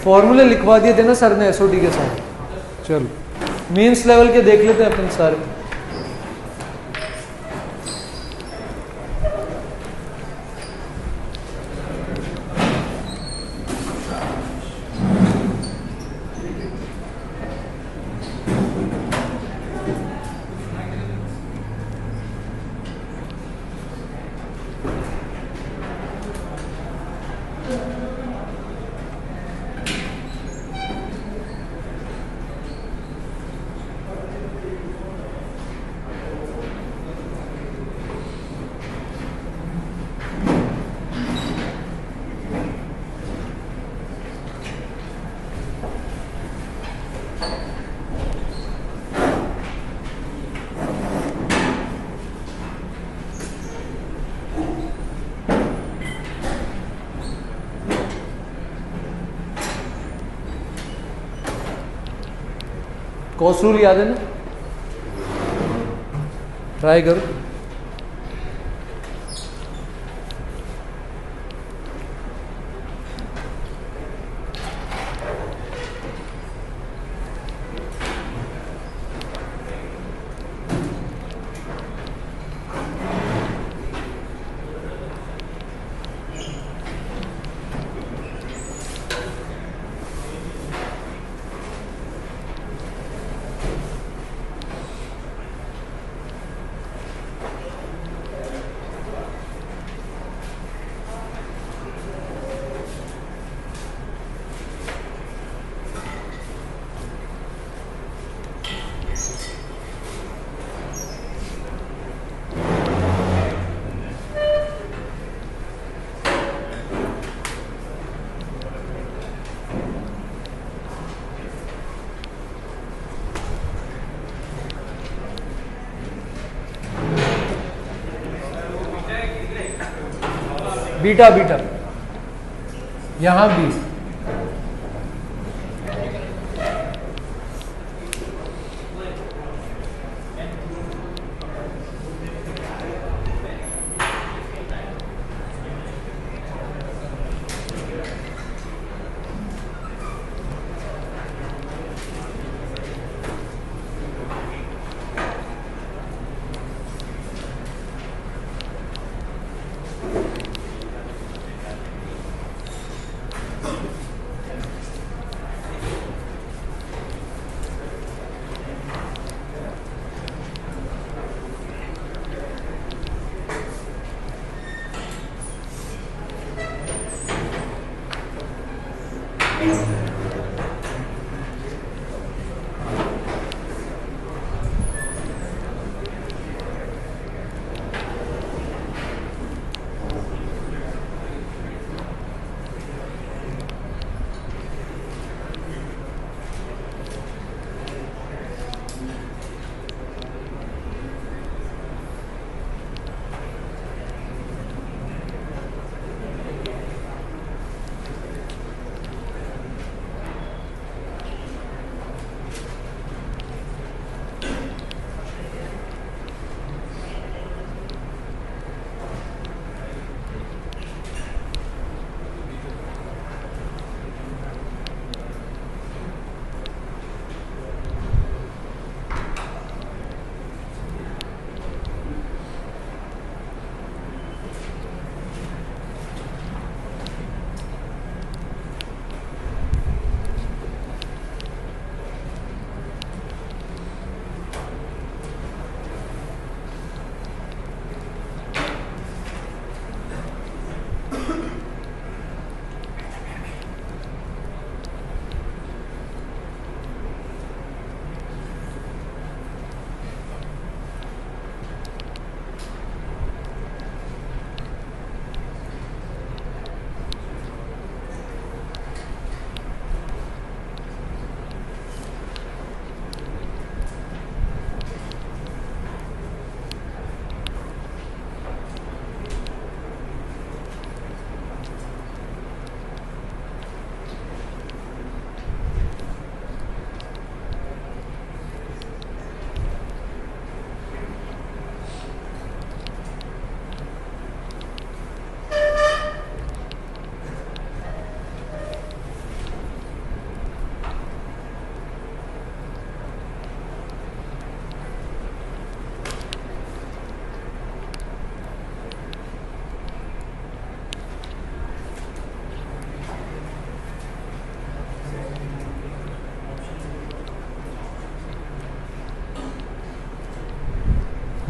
फॉर्मूले लिखवा दिए थे ना सर ने एसओटी के साथ। चलो मेंस लेवल के देख लेते हैं अपन सारे। कॉस रूल याद है ना? ट्राई करो। बीटा बीटा यहां भी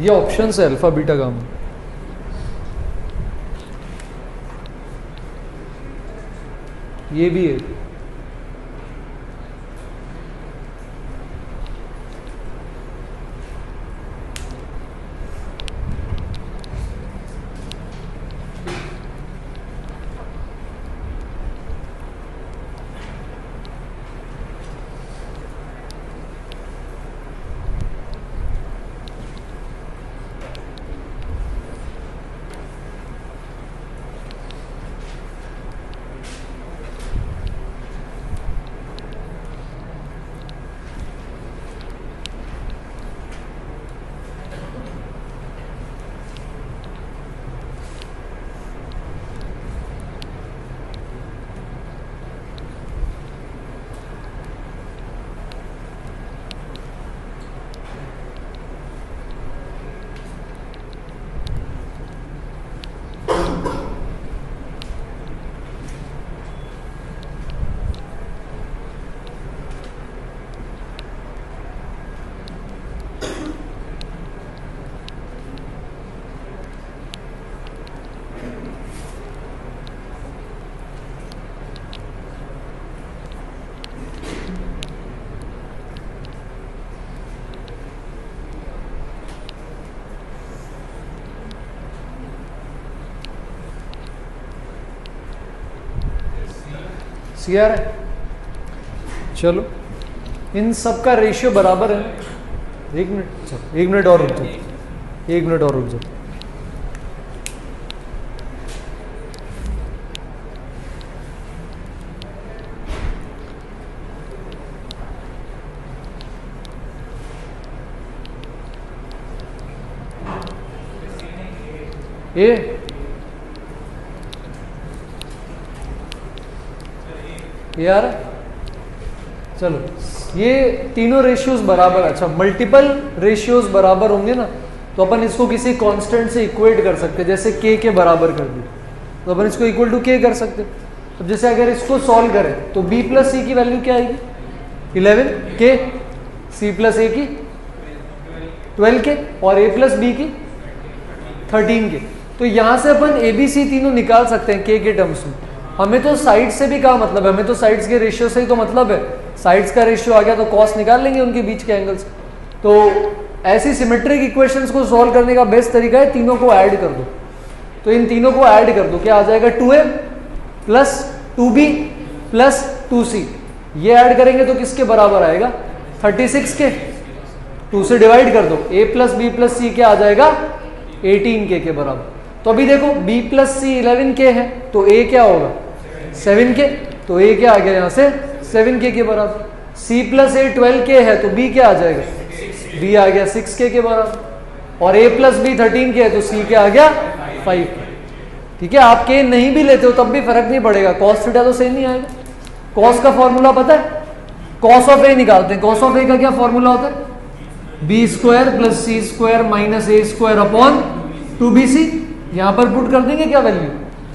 ये ऑप्शन है अल्फा बीटा गामा। ये भी है। क्लियर है? चलो इन सब का रेशियो बराबर है। एक मिनट, चलो 1 मिनट और रुक जाओ, 1 मिनट और रुक जाओ। ए यार चलो ये तीनों रेशियोज बराबर, अच्छा मल्टीपल रेशियोज बराबर होंगे ना तो अपन इसको किसी कांस्टेंट से इक्वेट कर सकते हैं, जैसे k के बराबर कर दिए तो अपन इसको इक्वल टू k कर सकते हैं। तो जैसे अगर इसको सॉल्व करें तो b प्लस सी की वैल्यू क्या आएगी 11k, c प्लस a की 12k और a प्लस b की 13k। तो यहां से अपन a b c तीनों निकाल सकते हैं k के टर्म्स में। हमें तो साइड से भी क्या मतलब है, हमें तो साइड्स के रेशियो से ही तो मतलब है। साइड्स का रेशियो आ गया तो कॉस निकाल लेंगे उनके बीच के एंगल्स। तो ऐसी सिमेट्रिक इक्वेशंस को सॉल्व करने का बेस्ट तरीका है तीनों को ऐड कर दो। तो इन तीनों को ऐड कर दो, क्या आ जाएगा 2a plus 2b plus 2c। ये ऐड करेंगे तो किसके बराबर आएगा 36 के। 2 से डिवाइड कर दो, a plus b plus c क्या आ जाएगा 18k के बराबर। तो अभी देखो b प्लस c 11k है तो a क्या होगा 7k, तो a क्या आ गया यहाँ से 7k के बराबर। c प्लस a 12k है तो b क्या आ जाएगा b आ गया 6k के बराबर। और a प्लस b 13k है तो c क्या आ गया 5k। ठीक है, आप k नहीं भी लेते हो तब भी फर्क नहीं पड़ेगा, cos थीटा तो सेम ही आएगा। cos का फॉर्मूला पता है, cos ऑफ a निकालते हैं। cos ऑफ a का क्या फॉर्मूला होता है b square plus c square minus a square upon 2bc। यहां पर पुट कर देंगे क्या वैल्यू,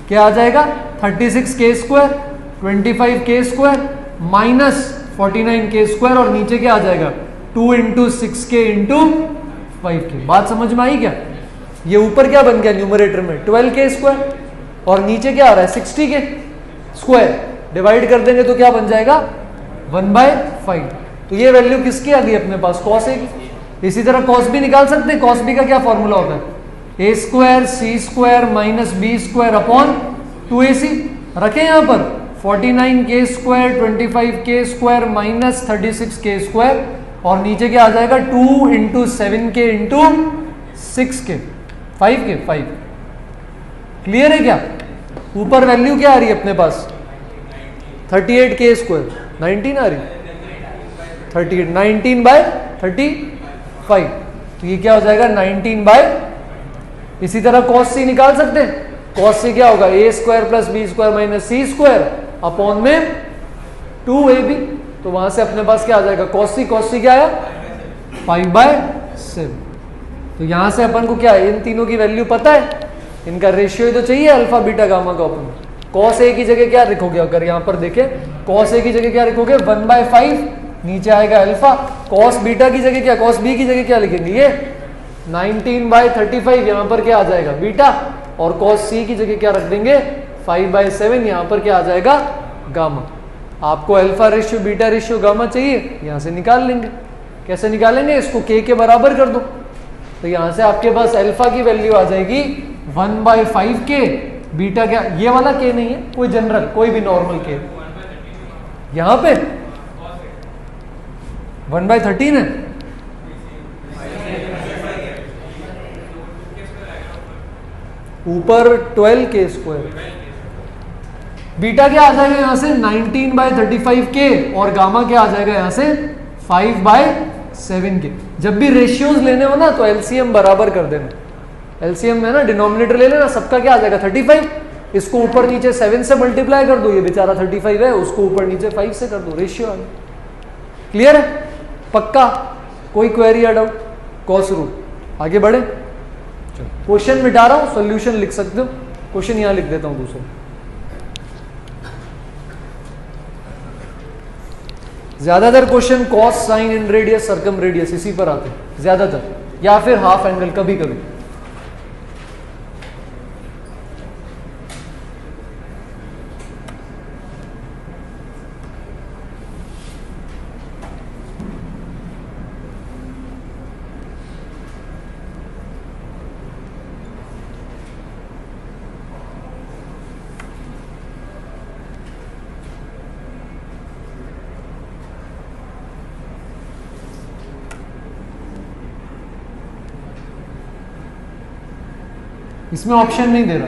क्या आ जाएगा 36k square 25k square minus 49k square और नीचे क्या आ जाएगा 2 इंटू 6k इंटू 5k। बात समझ में आई क्या? ये ऊपर क्या बन गया न्यूमरेटर में 12k स्क्वायर और नीचे क्या आ रहा है 60k स्क्वायर। डिवाइड कर देंगे तो क्या बन जाएगा 1/5। तो ये वैल्यू किसकी आ गई अपने पास cos a की। इसी तरह cos b निकाल सकते हैं। cos b का क्या फॉर्मूला होता है a square C square minus B square upon 2ac। रखें यहाँ पर 49k square 25k square minus 36k square और नीचे क्या आ जाएगा 2 into 7k into 6k 5k। Clear है क्या? ऊपर वैल्यू क्या आ रही है अपने पास 38k स्क्वायर 19 आ रही 38 19/35। तो ये क्या हो जाएगा 19/। इसी तरह cos c निकाल सकते हैं। cos c क्या होगा a square plus B square minus C square upon में 2ab। तो वहां से अपने पास क्या आ जाएगा cos c क्या आया 5/7। तो यहां से अपन को क्या है इन तीनों की वैल्यू पता है, इनका रेशियो ही तो चाहिए अल्फा बीटा गामा का। अपन cos a की जगह क्या लिखोगे, अगर यहां पर देखें cos a की जगह क्या लिखोगे 1/5 नीचे आएगा अल्फा। cos बीटा की जगह क्या, cos b की जगह क्या लिखेंगे ये 19/35 यहां पर क्या आ जाएगा बीटा, और cos c की जगह क्या रख देंगे 5/7, यहां पर क्या आ जाएगा गामा। आपको alpha ratio beta ratio gamma चाहिए, यहां से निकाल लेंगे। कैसे निकालेंगे, इसको k के बराबर कर दो, तो यहां से आपके पास अल्फा की वैल्यू आ जाएगी 1/5k, बीटा क्या, ये वाला k नहीं है, कोई जनरल कोई भी नॉर्मल k, यहां पे 1/13 है, ऊपर 12k², बीटा क्या आ जाएगा यहां से 19/35k, और गामा क्या आ जाएगा यहां से 5/7k। जब भी रेशियोज लेने हो ना तो एलसीएम बराबर कर देना, एलसीएम में ना डिनोमिनेटर ले लेना, सबका क्या आ जाएगा 35, इसको ऊपर नीचे 7 से मल्टीप्लाई कर दो, ये बेचारा 35 है, उसको ऊपर नीचे 5 से कर दो, रेशियो आ गया। क्लियर है, पक्का, कोई क्वेरी या डाउट, कॉस रूट। आगे बढ़े, क्वेश्चन मिटा रहा हूं, सॉल्यूशन लिख सकते हो, क्वेश्चन यहां लिख देता हूं दूसरा। ज्यादातर question cos sine inradius circumradius इसी पर आते हैं ज्यादातर, या फिर हाफ एंगल कभी कभी। इसमें ऑप्शन नहीं दे रहा,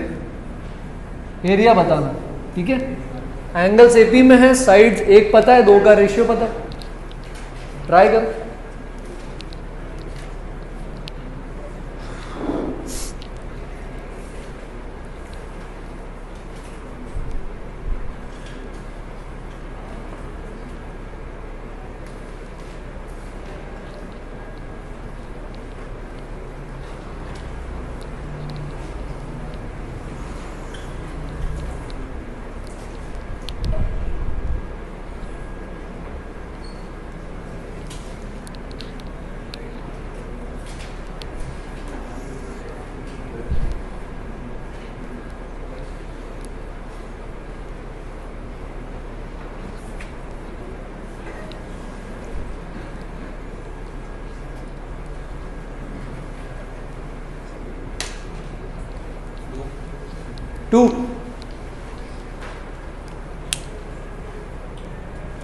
एरिया बताना, ठीक है। एंगल्स एपी में है, साइड्स एक पता है, दो का रेशियो पता है, ट्राई करो।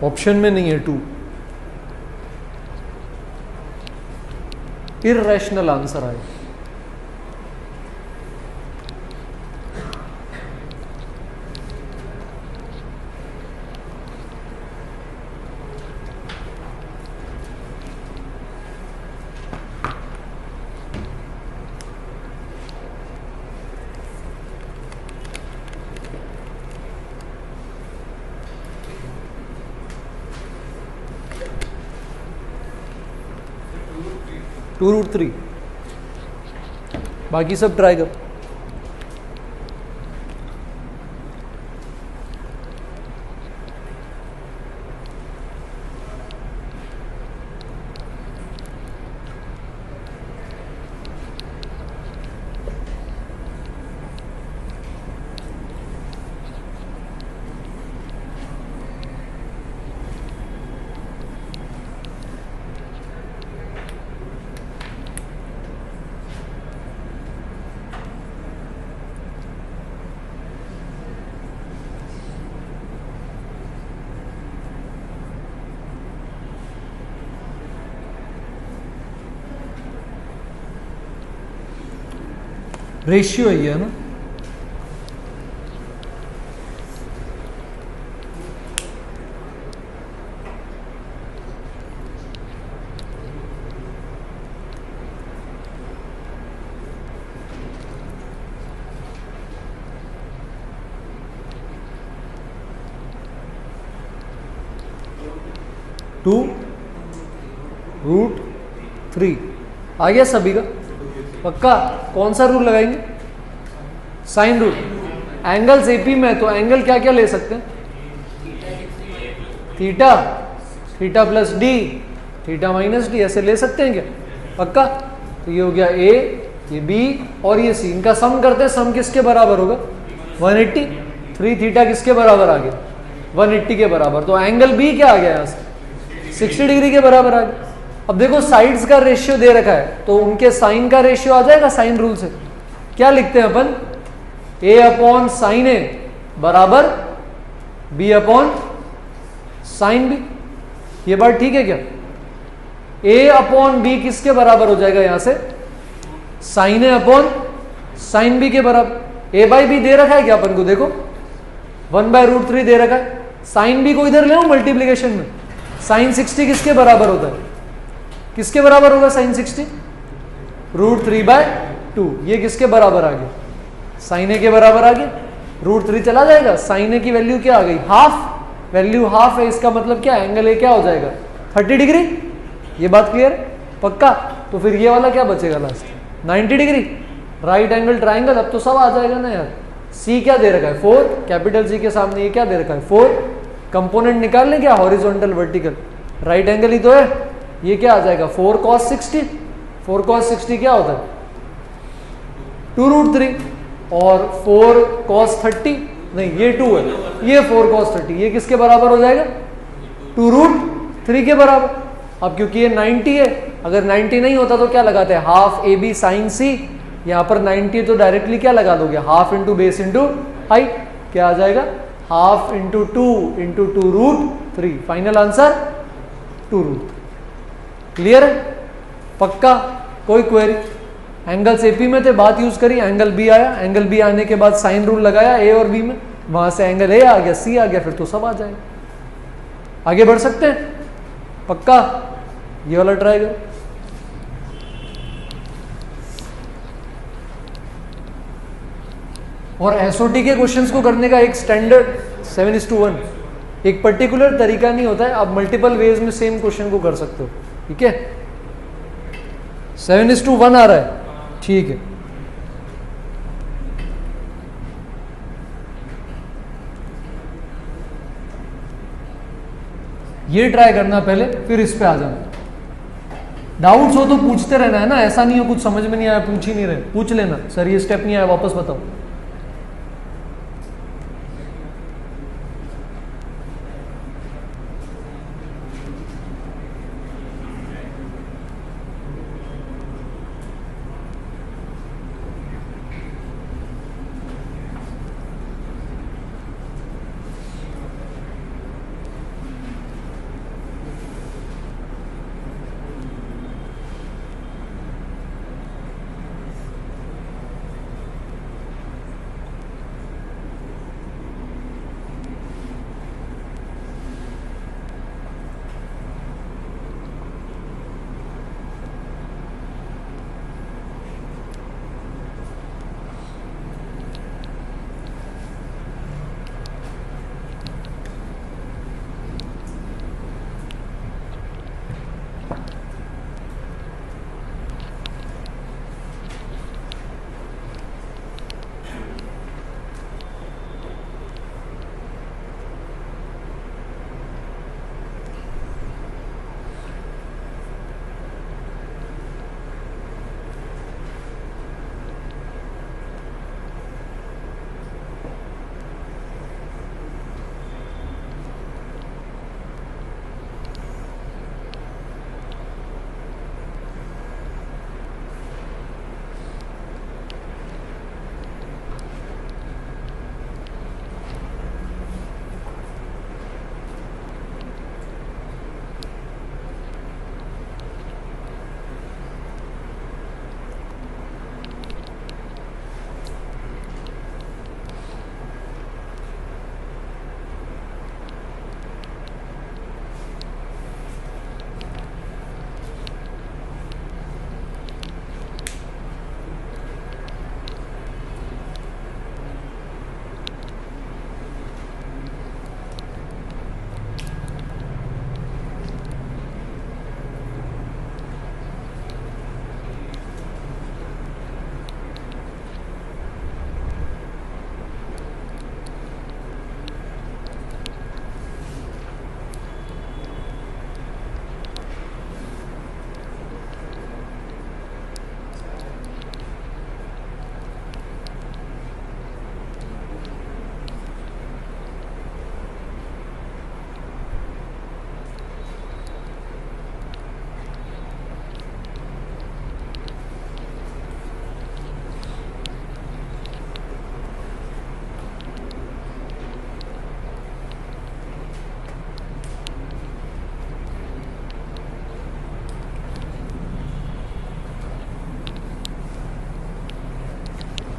ऑप्शन में नहीं है 2, इररेशनल आंसर आए। √3, बाकी सब ट्राई करो। रेशियो है ना, √3 आ गया सभी का, पक्का। कौन सा रूल लगाएंगे, साइन रूल। एंगल्स एपी में तो एंगल क्या क्या ले सकते हैं, theta, theta plus D, theta minus D, ऐसे ले सकते हैं क्या, पक्का। तो ये हो गया ए, ये बी और ये सी, इनका सम करते हैं, सम किसके बराबर होगा 180, 3 थीटा किसके बराबर आ गया 180 के बराबर, तो एंगल बी क्या आ गया यहाँ से 60 डिग्री के बराबर आ गया। अब देखो साइड्स का रेशियो दे रखा है, तो उनके साइन का रेशियो आ जाएगा साइन रूल से, क्या लिखते हैं अपन a अपॉन साइन ए बराबर b अपॉन साइन बी, ये बात ठीक है क्या। a अपॉन बी किसके बराबर हो जाएगा यहां से साइन ए अपॉन साइन बी के बराबर, a बाई बी दे रखा है क्या अपन को, देखो 1/√3 दे रखा है, साइन बी को इधर ले आओ मल्टीप्लीकेशन में, साइन 60 किसके बराबर होता है, किसके बराबर होगा साइन 60 √3/2, ये किसके बराबर आ गया साइन ए के बराबर आ गया, √3 चला जाएगा, साइन ए की वैल्यू क्या आ गई हाफ, वैल्यू हाफ है, इसका मतलब क्या एंगल ए क्या हो जाएगा 30 डिग्री, ये बात क्लियर पक्का। तो फिर ये वाला क्या बचेगा last 90 degree, right angle triangle, अब तो सब आ जाएगा ना यार। सी क्या दे रखा है 4, कैपिटल सी के सामने ये क्या दे रखा है 4, कंपोनेंट निकाल लें क्या हॉरिजॉन्टल वर्टिकल, राइट एंगल ही तो है, ये क्या आ जाएगा 4 cos 60, 4 cos 60 क्या होता है 2√3 और 4 cos 30 नहीं ये 2 है, ये 4 cos 30, ये किसके बराबर हो जाएगा 2√3 के बराबर। अब क्योंकि ये 90 है, अगर 90 नहीं होता तो क्या लगाते हैं हाफ ए बी साइन सी, यहाँ पर 90 तो डायरेक्टली क्या लगा दोगे half into base into height, क्या आ जाएगा half into 2 into 2√3, final answer 2√3। Clear है पक्का, कोई क्वेरी। एंगल्स एपी में थे, बात यूज करी, एंगल बी आया, एंगल बी आने के बाद साइन रूल लगाया ए और बी में, वहां से एंगल ए आ गया सी आ गया, फिर तो सब आ जाएगा। आगे बढ़ सकते हैं पक्का, ये वाला ट्राई करो। और एसओटी के क्वेश्चंस को करने का एक स्टैंडर्ड 7:1 एक पर्टिकुलर तरीका नहीं होता है, आप मल्टीपल वेज में सेम क्वेश्चन को कर सकते हो, ठीक है। 7:1 आ रहा है, ठीक है। ये ट्राई करना पहले, फिर इस पे आ जाना। डाउट्स हो तो पूछते रहना है ना, ऐसा नहीं हो कुछ समझ में नहीं आया पूछ ही नहीं रहे, पूछ लेना सर ये स्टेप नहीं आया वापस बताओ।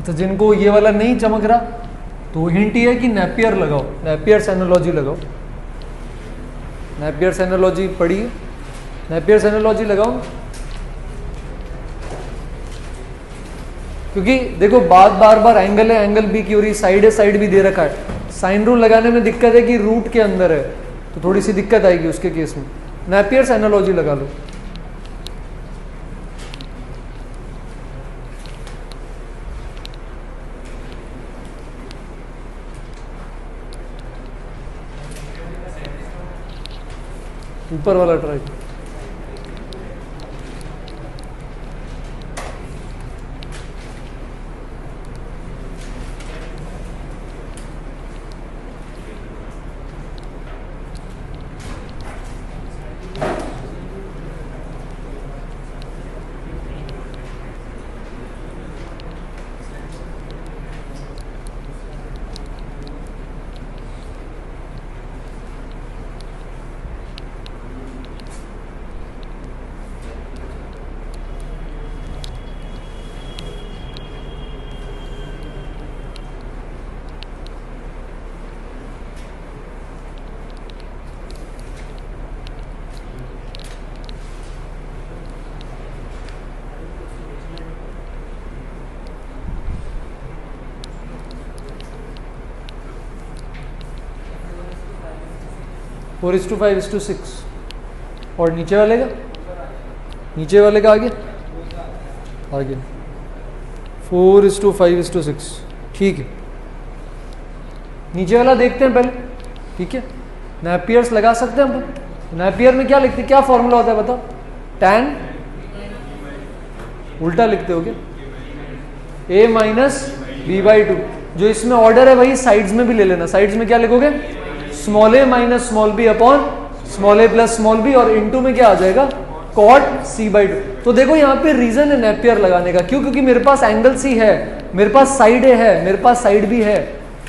तो जिनको ये वाला नहीं चमक रहा तो हिंट ये है कि नेपियर लगाओ, नेपियर्स एनालॉजी लगाओ। नेपियर्स एनालॉजी पढ़िए, नेपियर्स एनालॉजी लगाओ। क्योंकि देखो बात बार बार एंगल है, एंगल बी की हो रही, साइड है, साइड भी दे रखा है। साइन रूल लगाने में दिक्कत है कि रूट के अंदर है, तो थोड़ी सी दिक्कत आएगी उसके केस में। नेपियर्स एनालॉजी लगा लो। ऊपर वाला ट्राई। फोर इज टू 5:6 और नीचे वाले का, नीचे वाले का आगे 4:5:6। ठीक है, नीचे वाला देखते हैं पहले। ठीक है, नेपियर्स लगा सकते हैं हम। नेपियर में क्या लिखते हैं, क्या फॉर्मूला होता है बताओ? tan, उल्टा लिखते हो क्या? a minus b/2। जो इसमें ऑर्डर है वही साइड्स में भी ले लेना। साइड्स में क्या लिखोगे? Small a minus small b upon small a plus small b, और इनटू में क्या आ जाएगा? cot c/2। तो देखो यहाँ पे रीजन है नेपियर लगाने का, क्यों? क्योंकि मेरे पास एंगल c है, मेरे पास साइड a है, मेरे पास साइड b है,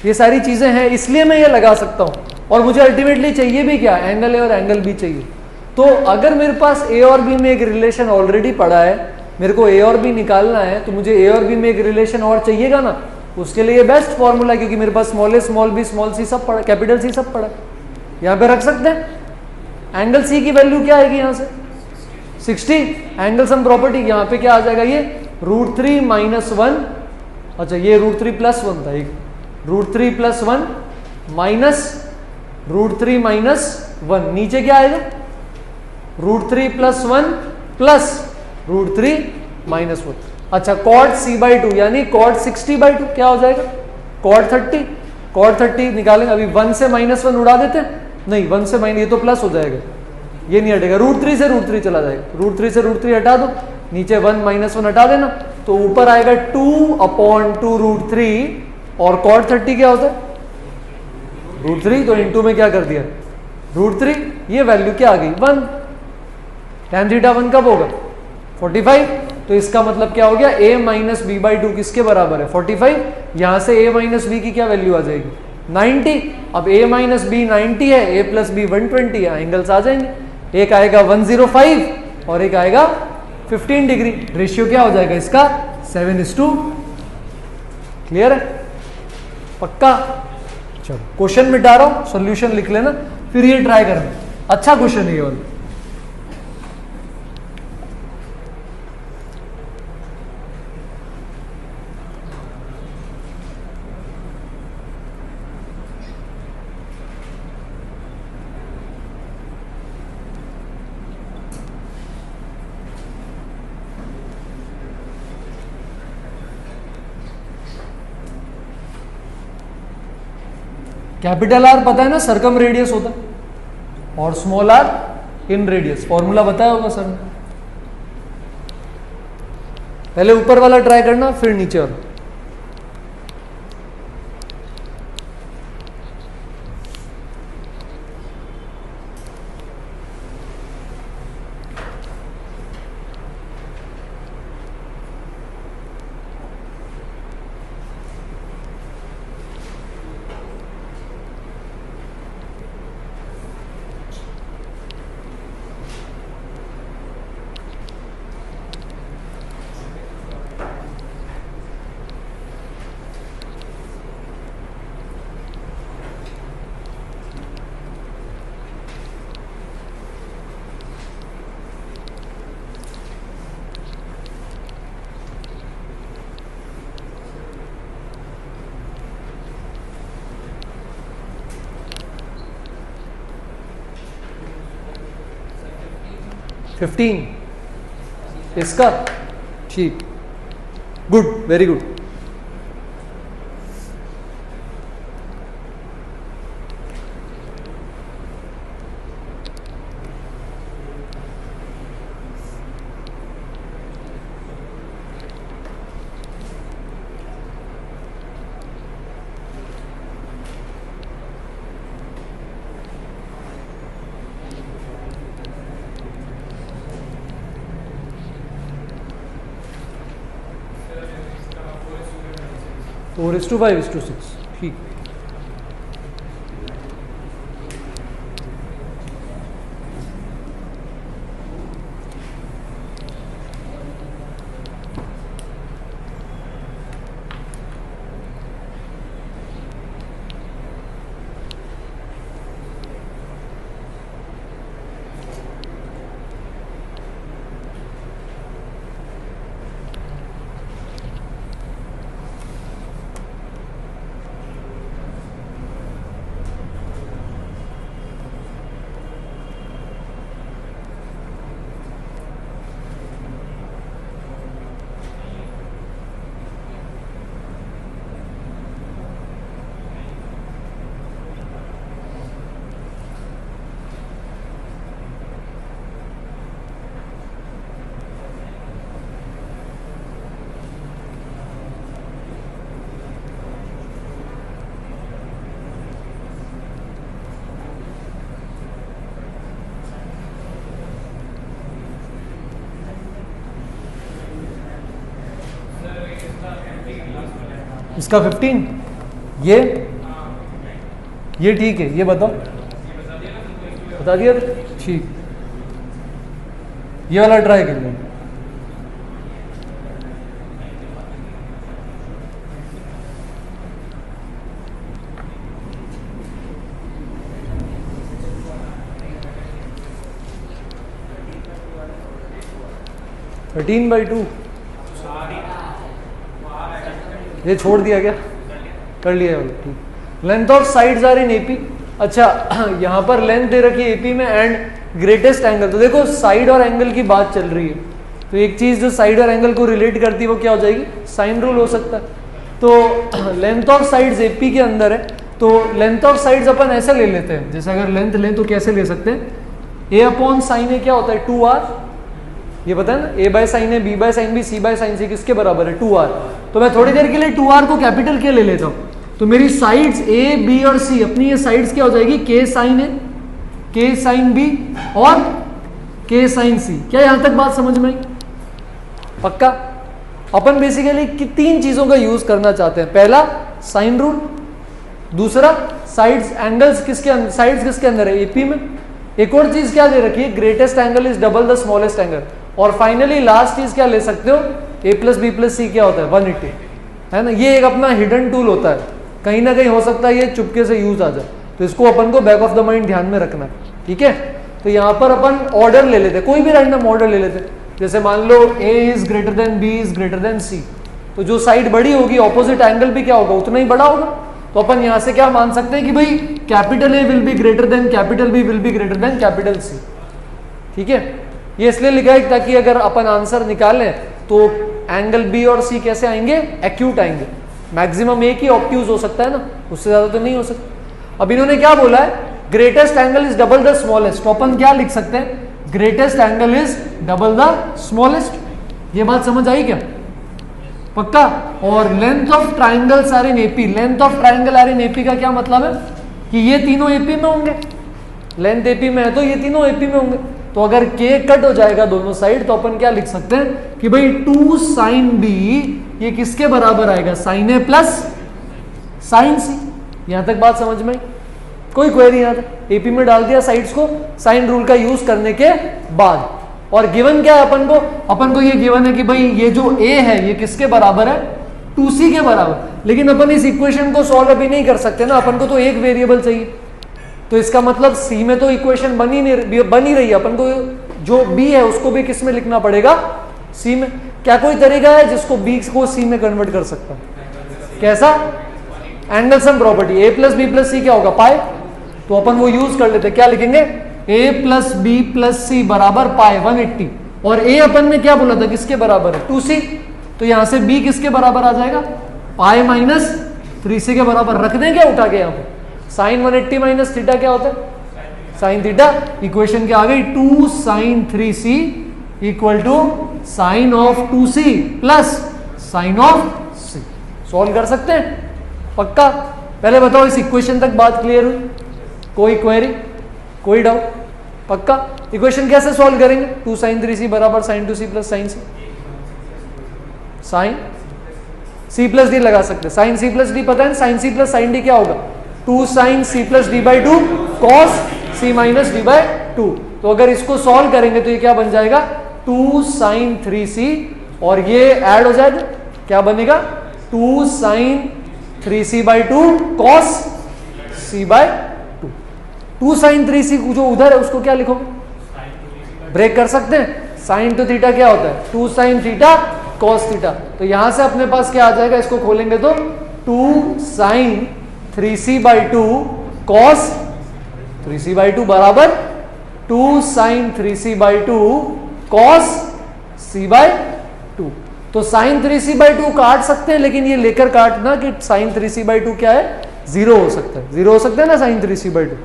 ये सारी चीजें हैं, इसलिए मैं ये लगा सकता हूँ। और मुझे अल्टीमेटली चाहिए भी क्या? एंगल a और एंगल b चाहिए। तो अगर मेरे पास a और b में एक रिलेशन ऑलरेडी पड़ा है, मेरे को a और b निकालना है, तो मुझे a और b में एक रिलेशन और चाहिएगा ना। उसके लिए बेस्ट फॉर्मूला, क्योंकि मेरे पास small a small b small c सब पड़ा, कैपिटल C सब पड़ा, यहाँ पे रख सकते हैं। एंगल c की वैल्यू क्या आएगी यहाँ से? 60। एंगल सम प्रॉपर्टी, यहाँ पे क्या आ जाएगा? ये √3 - 1। अच्छा, ये √3 + 1 था, एक √3 + 1 माइनस √3 - 1। नीचे क्या आएगा? √3 + 1 प्लस √3 - 1। अच्छा, cot c/2 यानी cot 60/2 क्या हो जाएगा? cot 30। cot 30 निकालेंगे। अभी 1 से -1 उड़ा देते हैं, नहीं 1 से माइनस, ये तो प्लस हो जाएगा, ये नहीं हटेगा। √3 से √3 चला जाएगा, √3 से √3 हटा दो, नीचे 1 - 1 हटा देना, तो ऊपर आएगा 2/2 √3। और cot 30 क्या होता है? √3, तो इनटू में क्या कर दिया? √3। ये वैल्यू क्या आ गई? 1। tan थीटा 1 कब होगा? 45। तो इसका मतलब क्या हो गया? a माइनस b/2 किसके बराबर है? 45। यहां से a माइनस b की क्या वैल्यू आ जाएगी? 90। अब a माइनस b 90 है, a प्लस b 120 है, एंगल्स आ जाएंगे। एक आएगा 105 और एक आएगा 15 डिग्री। रेशियो क्या हो जाएगा इसका? 7:2। क्लियर है? पक्का? चलो, क्वेश्चन मिटा रहा हूं, सॉल्यूशन लिख लेना, फिर ये ट्राई करना। अच्छा क्वेश्चन है ये वाला। कैपिटल R पता है ना, सर्कम रेडियस होता है, और स्मॉल r इन रेडियस। फॉर्मूला बताया होगा सर ने। पहले ऊपर वाला ट्राई करना, फिर नीचे वाला। 15 इसका, ठीक, गुड, वेरी गुड। तो 4:5:6, ठीक। इसका 15, ये ठीक है, ये बताओ, बता दिया, ठीक। ये वाला ट्राई कर लें। थर्टीन बाई 2, ये छोड़ दिया क्या, कर लिया वाला, ठीक। Length of sides are in AP, अच्छा यहाँ पर लेंथ दे रखी है एपी में एंड ग्रेटेस्ट एंगल। तो देखो साइड और एंगल की बात चल रही है, तो एक चीज जो साइड और एंगल को रिलेट करती है वो क्या हो जाएगी, साइन रूल हो सकता है। तो लेंथ ऑफ साइड्स एपी के अंदर है, तो लेंथ ऑफ साइड्स अपन ऐसे ले लेते हैं, जैसे अगर लेंथ लें तो कैसे ले सकते हैं, ए अपॉन साइन ए क्या होता है, 2r, ये पता है ना, a by sine a, b by sine b, C by sine c किसके बराबर है, 2r। तो मैं थोड़ी देर के लिए 2r को कैपिटल के ले लेता हूं, तो मेरी साइड्स ए बी और सी, अपनी ये साइड्स क्या हो जाएगी, के साइन ए, के साइन बी और के साइन सी। क्या यहां तक बात समझ में आई, पक्का। अपन बेसिकली तीन चीजों का यूज करना चाहते हैं, पहला साइन रूल, दूसरा साइड्स एंगल्स किसके, साइड्स किसके अंदर है, एपी में। एक और चीज क्या दे रखी है, greatest angle is double the smallest angle. और फाइनली लास्ट चीज क्या ले सकते हो, a plus b plus c क्या होता है, 180, है ना। ये एक अपना हिडन टूल होता है, कहीं ना कहीं हो सकता है ये चुपके से यूज आ जाए, तो इसको अपन को बैक ऑफ द माइंड ध्यान में रखना है, ठीक है। तो यहाँ पर अपन ऑर्डर ले लेते, कोई भी रैंडम ऑर्डर ले लेते, जैसे मान लो a is greater than b is greater than c, तो जो साइड बड़ी होगी ऑपोजिट एंगल भी क्या होगा, उतना ही बड़ा होगा। तो अपन यहाँ से क्या मान सकते हैं कि भाई capital A will be greater than capital B will be greater than capital C, ठीक है। ये इसलिए लिखा है ताकि अगर अपन आंसर निकालें तो एंगल B और C कैसे आएंगे, एक्यूट आएंगे। मैक्सिमम एक ही ऑब्ट्यूज हो सकता है ना, उससे ज्यादा तो नहीं हो सकता। अब इन्होंने क्या बोला है, greatest angle is double the smallest, तो अपन क्या लिख सकते हैं, greatest angle is double the smallest. ये बात समझ आई क्या, पक्का। और length of triangles are in AP, length of triangle are in AP का क्या मतलब है कि ये तीनों एपी में होंगे, लेंथ एपी में है तो ये तीनों एपी में होंगे। तो अगर के कट हो जाएगा दोनों साइड, तो अपन क्या लिख सकते हैं कि भाई 2 साइन बी ये किसके बराबर आएगा, साइन ए प्लस साइन सी। यहां तक बात समझ में, कोई क्वेरी यहां तक, एपी में डाल दिया साइड्स को साइन रूल का यूज करने के बाद। और गिवन क्या है अपन को ये गिवन है कि भाई ये जो a है ये किसके बराबर है, 2c के बराबर। लेकिन अपन इस इक्वेशन को सॉल्व अभी नहीं कर सकते ना, अपन को तो एक वेरिएबल चाहिए। तो इसका मतलब c में तो इक्वेशन बन ही रही है, अपन को जो b है उसको भी किस में लिखना पड़ेगा, c में। क्या कोई तरीका है जिसको b को c में कन्वर्ट कर सकता है, कैसा, angle sum property, a plus b plus c क्या होगा, पाई। तो अपन वो यूज कर लेते, क्या लिखेंगे, ए प्लस बी प्लस सी बराबर पाई 180, और ए अपन ने क्या बोला था किसके बराबर है 2c, तो यहां से b किसके बराबर आ जाएगा पाई माइनस 3c के बराबर। रख दें क्या उठा के यहाँ पे, साइन 180 माइनस थीटा क्या होता है साइन थीटा। इक्वेशन क्या आ गई 2 sine 3c equal to sine of 2c plus sine of c। सॉल्व कर सकते हैं पक्का। पहले बताओ इस इक्वेशन तक बात क्लियर हुई, कोई क्वेरी कोई डाउट पक्का। इक्वेशन कैसे सॉल्व करेंगे 2 साइन 3c बराबर sine 2c plus sine c, sine c plus D लगा सकते हैं, साइन c प्लस डी पता है, sine c plus sine D क्या होगा 2 sine c plus D by 2 cos c minus D by 2। तो अगर इसको सॉल्व करेंगे तो ये क्या बन जाएगा 2 साइन 3c और ये ऐड हो जाएगा क्या बनेगा 2 sine 3c by 2 cos c by 2। 2 sine 3c जो उधर है उसको क्या लिखोगे ब्रेक कर सकते हैं, साइन टू थीटा क्या होता है 2 साइन थीटा कॉस थीटा। तो यहां से अपने पास क्या आ जाएगा, इसको खोलेंगे तो 2 sine 3c by 2 cos 3c by 2 बराबर 2 sine 3c by 2 cos c by 2। तो साइन 3c बाई 2 काट सकते हैं, लेकिन ये लेकर काटना कि साइन 3c बाई 2 क्या है 0 हो सकता है, 0 हो सकता है ना साइन 3c बाई 2।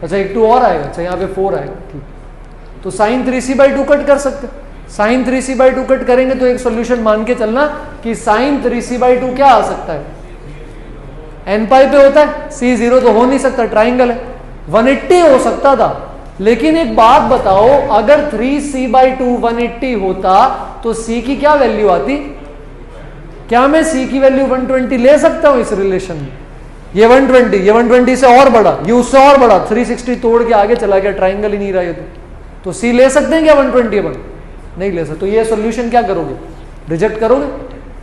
अच्छा एक 2 और आएगा, अच्छा यहाँ पे 4 आएगा ठीक। तो साइन 3c बाई 2 कट कर सकते हैं, साइन 3c बाई 2 कट करेंगे तो एक सॉल्यूशन मान के चलना कि साइन 3c बाई 2 क्या आ सकता है n पाई पे होता है, c 0 तो हो नहीं सकता, ट्राइंगल है 180 हो सकता था। लेकिन एक बात बताओ अगर 3c बाई 2 180 होता तो c की क्या वैल्यू आती, क्या मैं c की वैल्यू 120 ले सकता हूं इस रिलेशन में, ये 120 ये 120 से और बड़ा ये उससे और बड़ा 360 तोड़ के आगे चला गया, ट्राइंगल ही नहीं रहा ये तो c ले सकते हैं क्या 120 अपन नहीं ले सकते। तो ये सॉल्यूशन क्या करोगे रिजेक्ट करोगे,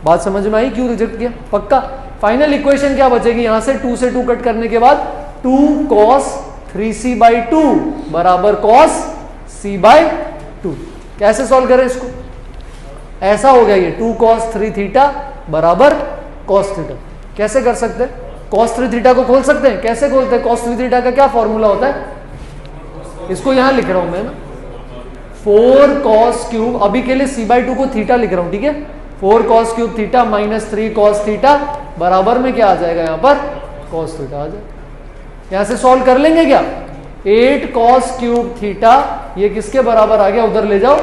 बात समझ में आई क्यों रिजेक्ट किया पक्का। फाइनल इक्वेशन क्या बचेगी यहां से 2 से 2 कट करने के बाद 2 cos 3c बाई 2 बराबर cos c बाई 2। कैसे सॉल्व करें इसको, ऐसा हो गया ये 2 cos 3 थीटा बराबर cos थीटा। कैसे कर सकते हैं cos 3 थीटा को खोल सकते हैं, कैसे खोलते हैं cos 3 थीटा का क्या फॉर्मूला होता है, इसको यहां लिख रहा हूं मैं ना 4 cos क्यूब, अभी के लिए c बाई 2 को थीटा लिख रहा हूं ठीक है, 4 cos cube theta minus 3 cos theta बराबर में क्या आ जाएगा यहाँ पर cos थीटा आ जाएगा। यहां से सॉल्व कर लेंगे क्या 8 cos क्यूब थीटा ये किसके बराबर आ गया उधर ले जाओ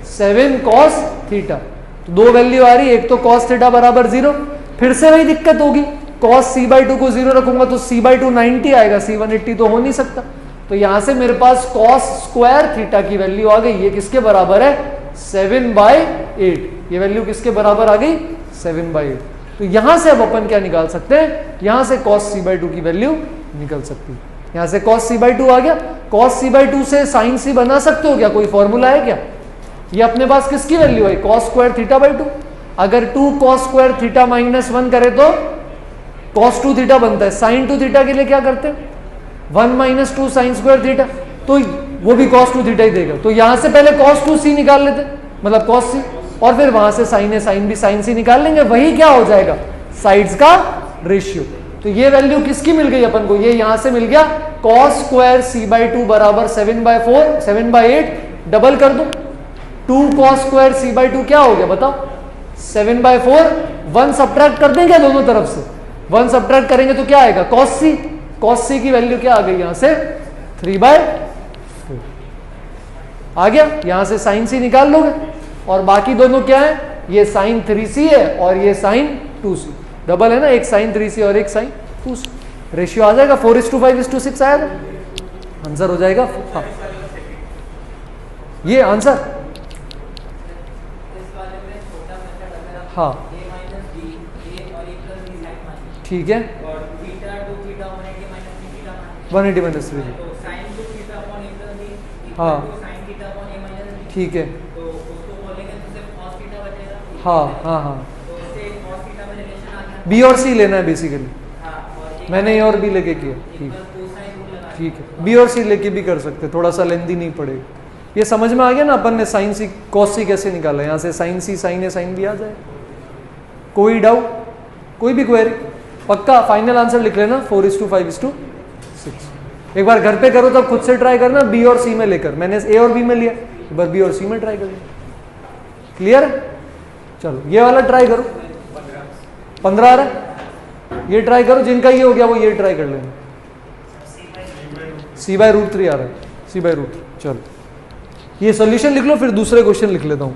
7 cos थीटा। तो दो वैल्यू आ रही है, एक तो cos थीटा बराबर 0, फिर से वही दिक्कत होगी cos c बाई 2 को 0 रखूंगा तो c बाई 2 90 आएगा, c 180 तो हो नहीं सकता। तो यहां से मेरे पास cos स्क्वायर थीटा की वैल्यू आ गई, ये किसके बराबर है 7 बाई 8, ये वैल्यू किसके बराबर आ गई 7 बाई 8। तो यहां से अब अपन क्या निकाल सकते हैं, यहां से cos c बाई 2 की वैल्यू निकल सकती है। यहां से cos c बाई 2 आ गया, cos c बाई 2 से sin c बना सकते हो क्या, कोई फॉर्मूला है क्या, ये अपने पास किसकी वैल्यू है cos स्क्वायर थीटा बाई 2। अगर 2 cos स्क्वायर थीटा माइनस 1 करे तो cos 2 थीटा बनता है, sin 2 थीटा के लिए क्या करते हैं 1 माइनस 2 साइन स्क्वायर थीटा, तो वो भी cos 2 थीटा ही देगा। तो यहां से पहले cos 2 c निकाल लेते मतलब cos c, और फिर वहां से साइन है साइन भी साइन सी निकाल लेंगे, वही क्या हो जाएगा साइड्स का रेशियो। तो ये वैल्यू किसकी मिल गई अपन को, ये यहां से मिल गया cos स्क्वायर c बाई 2 बराबर 7 बाई 8, डबल कर दो 2 cos स्क्वायर c बाई 2 क्या हो गया बताओ 7 बाई 4, 1 सब्ट्रैक्ट कर देंगे दोनों तरफ से, 1 सब्ट्रैक्ट करेंगे तो क्या आएगा cos c की वैल्यू क्या आ गई यहां से 3 बाई 4 आ गया। यहां से साइन c निकाल लोगे और बाकी दोनों क्या है, ये साइन 3c है और ये साइन 2c, डबल है ना, एक साइन 3c और एक साइन 2c, रेशियो आ जाएगा 4:5:6 आएगा, आंसर हो जाएगा हाँ ये आंसर हाँ ठीक है 180 माइनस 3 हाँ ठीक है हाँ हाँ हाँ बी और सी लेना है बेसिकली, मैंने ए और बी लेके किया ठीक है, बी और सी लेके भी कर सकते, थोड़ा सा लेंथी नहीं पड़ेगा। ये समझ में आ गया ना अपन ने साइन सी कॉस सी कैसे निकाला, यहाँ से साइन सी साइन ए साइन बी आ जाए। कोई डाउट कोई भी क्वेरी पक्का फाइनल आंसर लिख लेना 4:5:6। एक बार घर पे करो तब खुद से ट्राई करना बी और सी में लेकर, मैंने ए और बी में लिया, एक बार बी और सी में ट्राई कर लिया। क्लियर? चलो ये वाला ट्राई करो, 15 आ रहा है, ये ट्राई करो, जिनका ये हो गया वो ये ट्राई कर लेना। c/√3 आ रहा है, c/√3। चलो ये सॉल्यूशन लिख लो, फिर दूसरे क्वेश्चन लिख लेता हूं।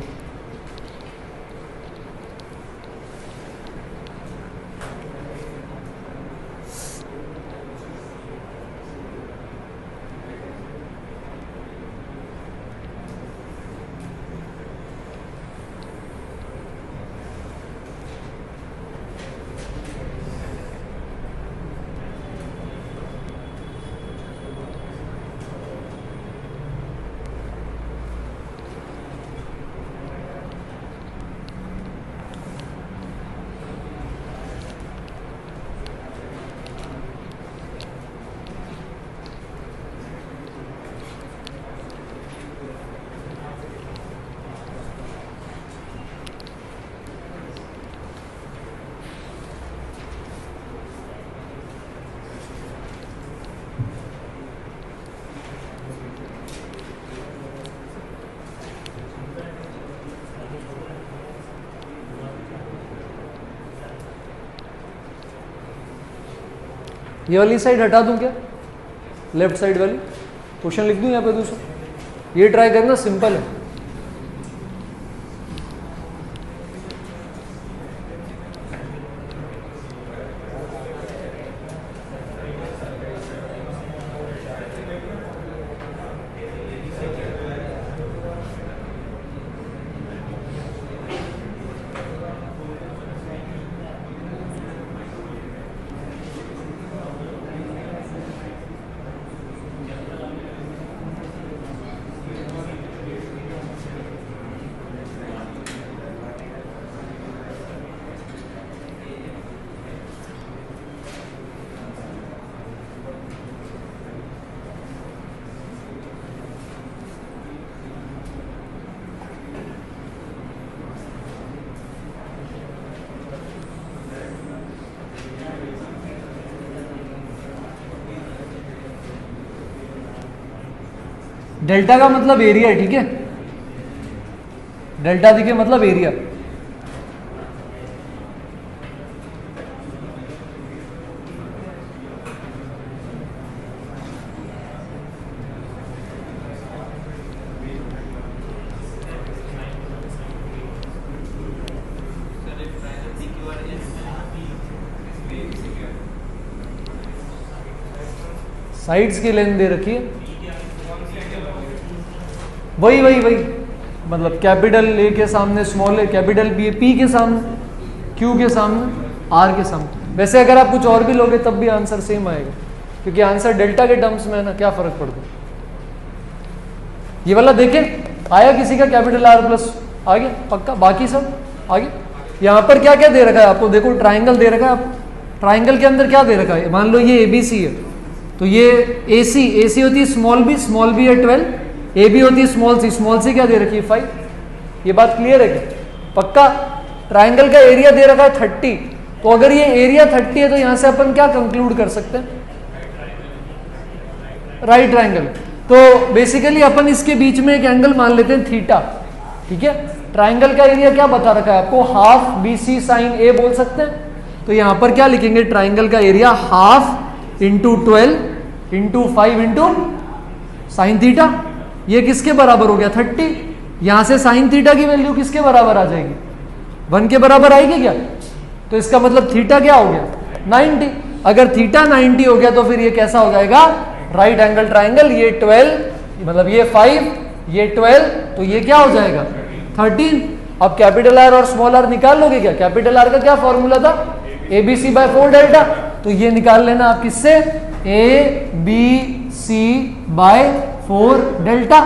ये वाली साइड हटा दूं क्या, लेफ्ट साइड वाली? क्वेश्चन लिख दूं यहाँ पे दूसरा, ये ट्राई करना, सिंपल है। डेल्टा का मतलब एरिया है, ठीक है? डेल्टा दिखे मतलब एरिया। साइड्स की लेंथ दे रखी है, वही मतलब कैपिटल ए के सामने स्मॉल ए, कैपिटल बी पी के सामने, क्यू के सामने, आर के सामने। वैसे अगर आप कुछ और भी लोगे तब भी आंसर सेम आएगा, क्योंकि आंसर डेल्टा के टर्म्स में है ना, क्या फर्क पड़ता है। ये वाला देखे आया किसी का, कैपिटल आर प्लस आ गया पक्का, बाकी सब आगे। यहाँ पर क्या क्या दे रखा है आपको, देखो ट्राइंगल दे रखा है आपको, ट्राइंगल के अंदर क्या दे रखा है, मान लो ये एबीसी है, तो ये एसी होती है स्मॉल बी है 12, ए बी होती है स्मॉल सी क्या दे रखी है 5। ये बात क्लियर है क्या? पक्का। ट्राइंगल का एरिया दे रखा है 30, तो अगर ये एरिया 30 है तो यहां से अपन क्या कंक्लूड कर सकते हैं, राइट ट्राइंगल। तो बेसिकली अपन इसके बीच में एक एंगल मान लेते हैं थीटा, ठीक है? ट्राइंगल का एरिया क्या बता रखा है आपको, हाफ BC साइन ए बोल सकते हैं। तो यहां पर क्या लिखेंगे, ट्राइंगल का area half into 12 into 5 into sine theta. ये किसके बराबर हो गया 30। यहां से साइन थीटा की वैल्यू किसके बराबर आ जाएगी, 1 के बराबर आएगी क्या? तो इसका मतलब थीटा क्या हो गया 90। अगर थीटा 90 हो गया तो फिर ये कैसा हो जाएगा, राइट एंगल ट्राइंगल। ये 12 मतलब ये 5 ये 12, तो ये क्या हो जाएगा 13। अब कैपिटल आर और स्मॉल आर निकाल लोगे क्या? कैपिटल आर का क्या फॉर्मूला था, ABC/4 डेल्टा। तो ये निकाल लेना आप किससे, ABC/4 डेल्टा।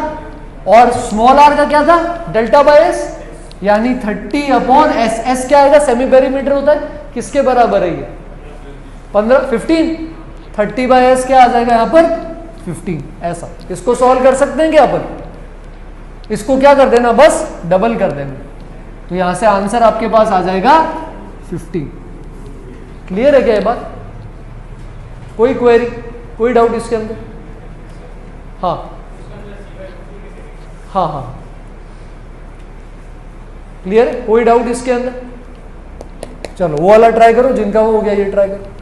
और स्मॉल आर का क्या था, डेल्टा बाय एस, यानी 30/s। एस क्या आएगा, सेमी पेरीमीटर होता है, किसके बराबर है ये 15 30/s क्या आ जाएगा यहाँ पर 15। ऐसा इसको सॉल्व कर सकते हैं क्या अपन, इसको क्या कर देना, बस डबल कर देना, तो यहां से आंसर आपके पास आ जाएगा 15। क्लियर है क्या ये बात? कोई क्वेरी, कोई डाउट इसके अंदर? हाँ हाँ हाँ, क्लियर है, कोई डाउट इसके अंदर? चलो वो वाला ट्राई करो, जिनका वो हो गया ये ट्राई करो।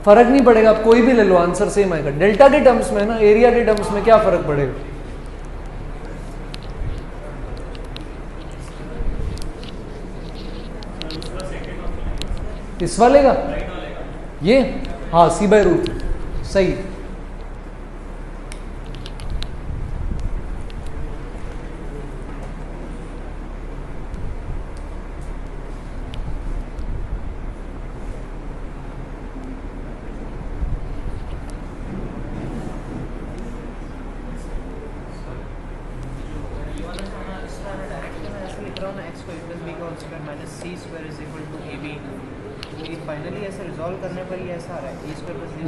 फर्क नहीं पड़ेगा, आप कोई भी ले लो, आंसर सेम आएगा। डेल्टा के टर्म्स में ना, एरिया के टर्म्स में क्या फर्क पड़ेगा? इस वाले का ये, हाँ c/रूट, सही।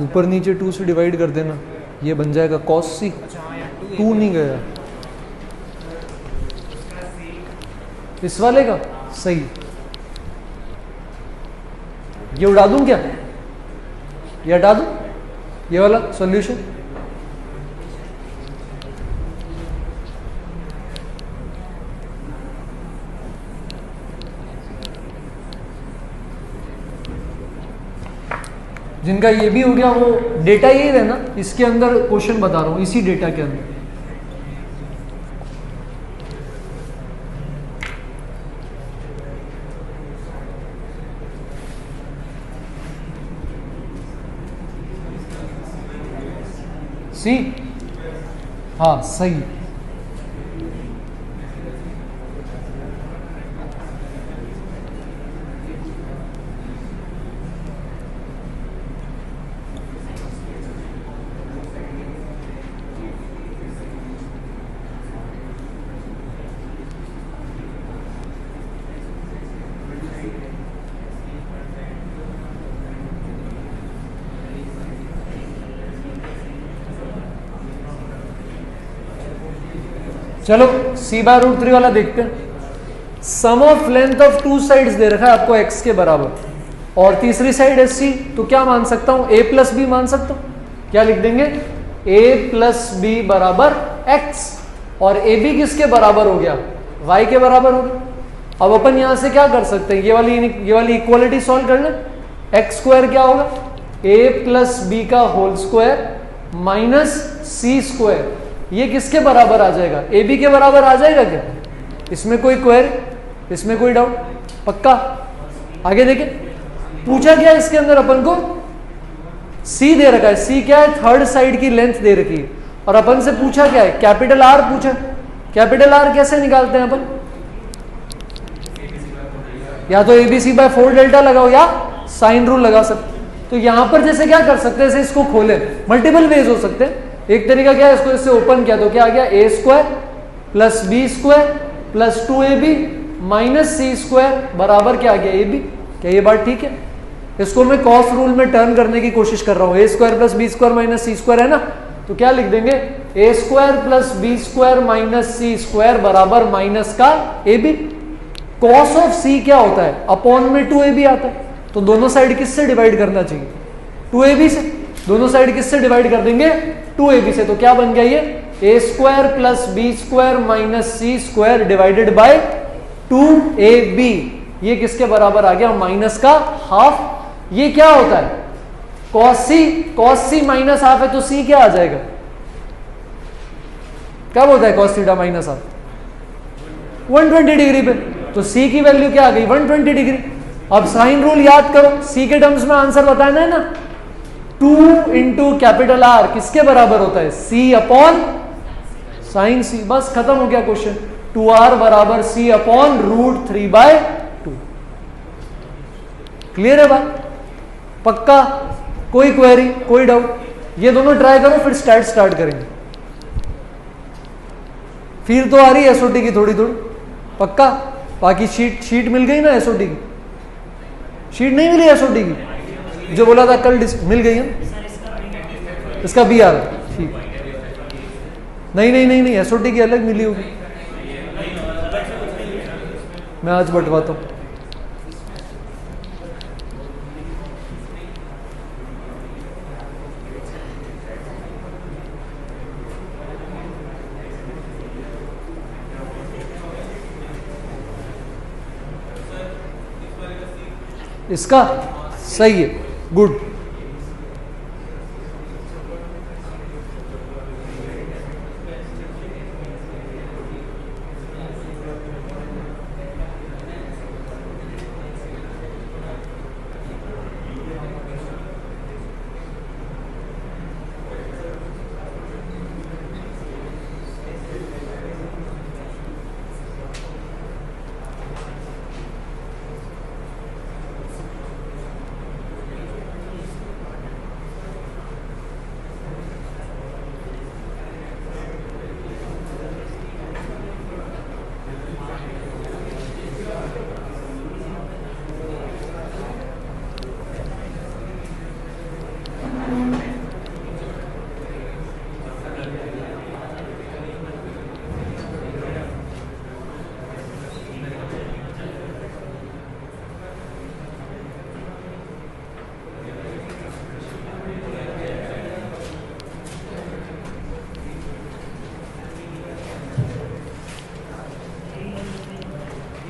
ऊपर नीचे 2 से डिवाइड कर देना, ये बन जाएगा cos c। 2 नहीं गया इस वाले का, सही। ये उड़ा दूं क्या, ये हटा दूं, ये वाला सॉल्यूशन? जिनका ये भी हो गया, वो डेटा ये है ना, इसके अंदर क्वेश्चन बता रहा हूं, इसी डेटा के अंदर। सी, हाँ सही। चलो c/√3 वाला देखते हैं। सम ऑफ लेंथ ऑफ 2 साइड्स दे रखा है आपको x के बराबर, और तीसरी साइड है c, तो क्या मान सकता हूं, a प्लस बी मान सकता हूं। क्या लिख देंगे, a प्लस बी बराबर x, और ए बी किसके बराबर हो गया, y के बराबर हो गया। अब अपन यहां से क्या कर सकते हैं, ये वाली इक्वालिटी सॉल्व कर लें। एक्स स्क्वायर क्या होगा, a प्लस बी का होल स्क्वायर माइनस सी स्क्वायर, ये किसके बराबर आ जाएगा, ए बी के बराबर आ जाएगा क्या? इसमें कोई क्वेरी, इसमें कोई डाउट? पक्का? आगे देखें, पूछा क्या इसके अंदर अपन को, सी दे रखा है। सी क्या है, थर्ड साइड की लेंथ दे रखी है, और अपन से पूछा क्या है, कैपिटल आर पूछा। कैपिटल आर कैसे निकालते हैं अपन, या तो ABC/4 डेल्टा लगाओ या साइन रूल लगा सकते। तो यहां पर जैसे क्या कर सकते हैं, जैसे इसको खोले, मल्टीपल वेज हो सकते हैं। एक तरीका क्या है, इसको इससे ओपन किया तो क्या आ गया, a square plus B square plus 2ab minus C square बराबर क्या आ गया, ab। क्या ये बात ठीक है? इसको मैं कॉस रूल में टर्न करने की कोशिश कर रहा हूं, a square plus B square minus C square है ना, तो क्या लिख देंगे, a square plus B square minus C square बराबर माइनस का ab। कॉस ऑफ c क्या होता है, अपॉन में 2ab आता है, तो दोनों साइड किससे डिवाइड करना चाहिए, 2ab से। दोनों साइड किससे डिवाइड कर देंगे, 2ab से, तो क्या बन गया ये a square plus B square minus C square divided by 2ab, ये किसके बराबर आ गया? माइनस का हाफ। ये क्या होता है? cos c माइनस हाफ है तो c क्या आ जाएगा? कब होता है cos theta minus half? 120 degree पे। तो c की वैल्यू क्या आ गई? 120 डिग्री। अब साइन रूल याद करो, c के टर्म्स में आंसर बताना है ना, 2 इंटू कैपिटल R किसके बराबर होता है? c upon sine c। बस खत्म हो गया क्वेश्चन। 2r बराबर c अपॉन √3/2। क्लियर है बात? पक्का? कोई क्वेरी, कोई डाउट? ये दोनों ट्राई करो, फिर स्टार्ट करेंगे। फिर तो आ रही है एसओटी की थोड़ी थोड़ी, पक्का? बाकी शीट मिल गई ना एसओटी की? शीट नहीं मिली एसओटी की, जो बोला था कल मिल गई है? इसका बी आ रहा है, ठीक। नहीं, एसओटी की अलग मिली होगी, मैं आज बंटवाता हूं। इसका सही है, गुड।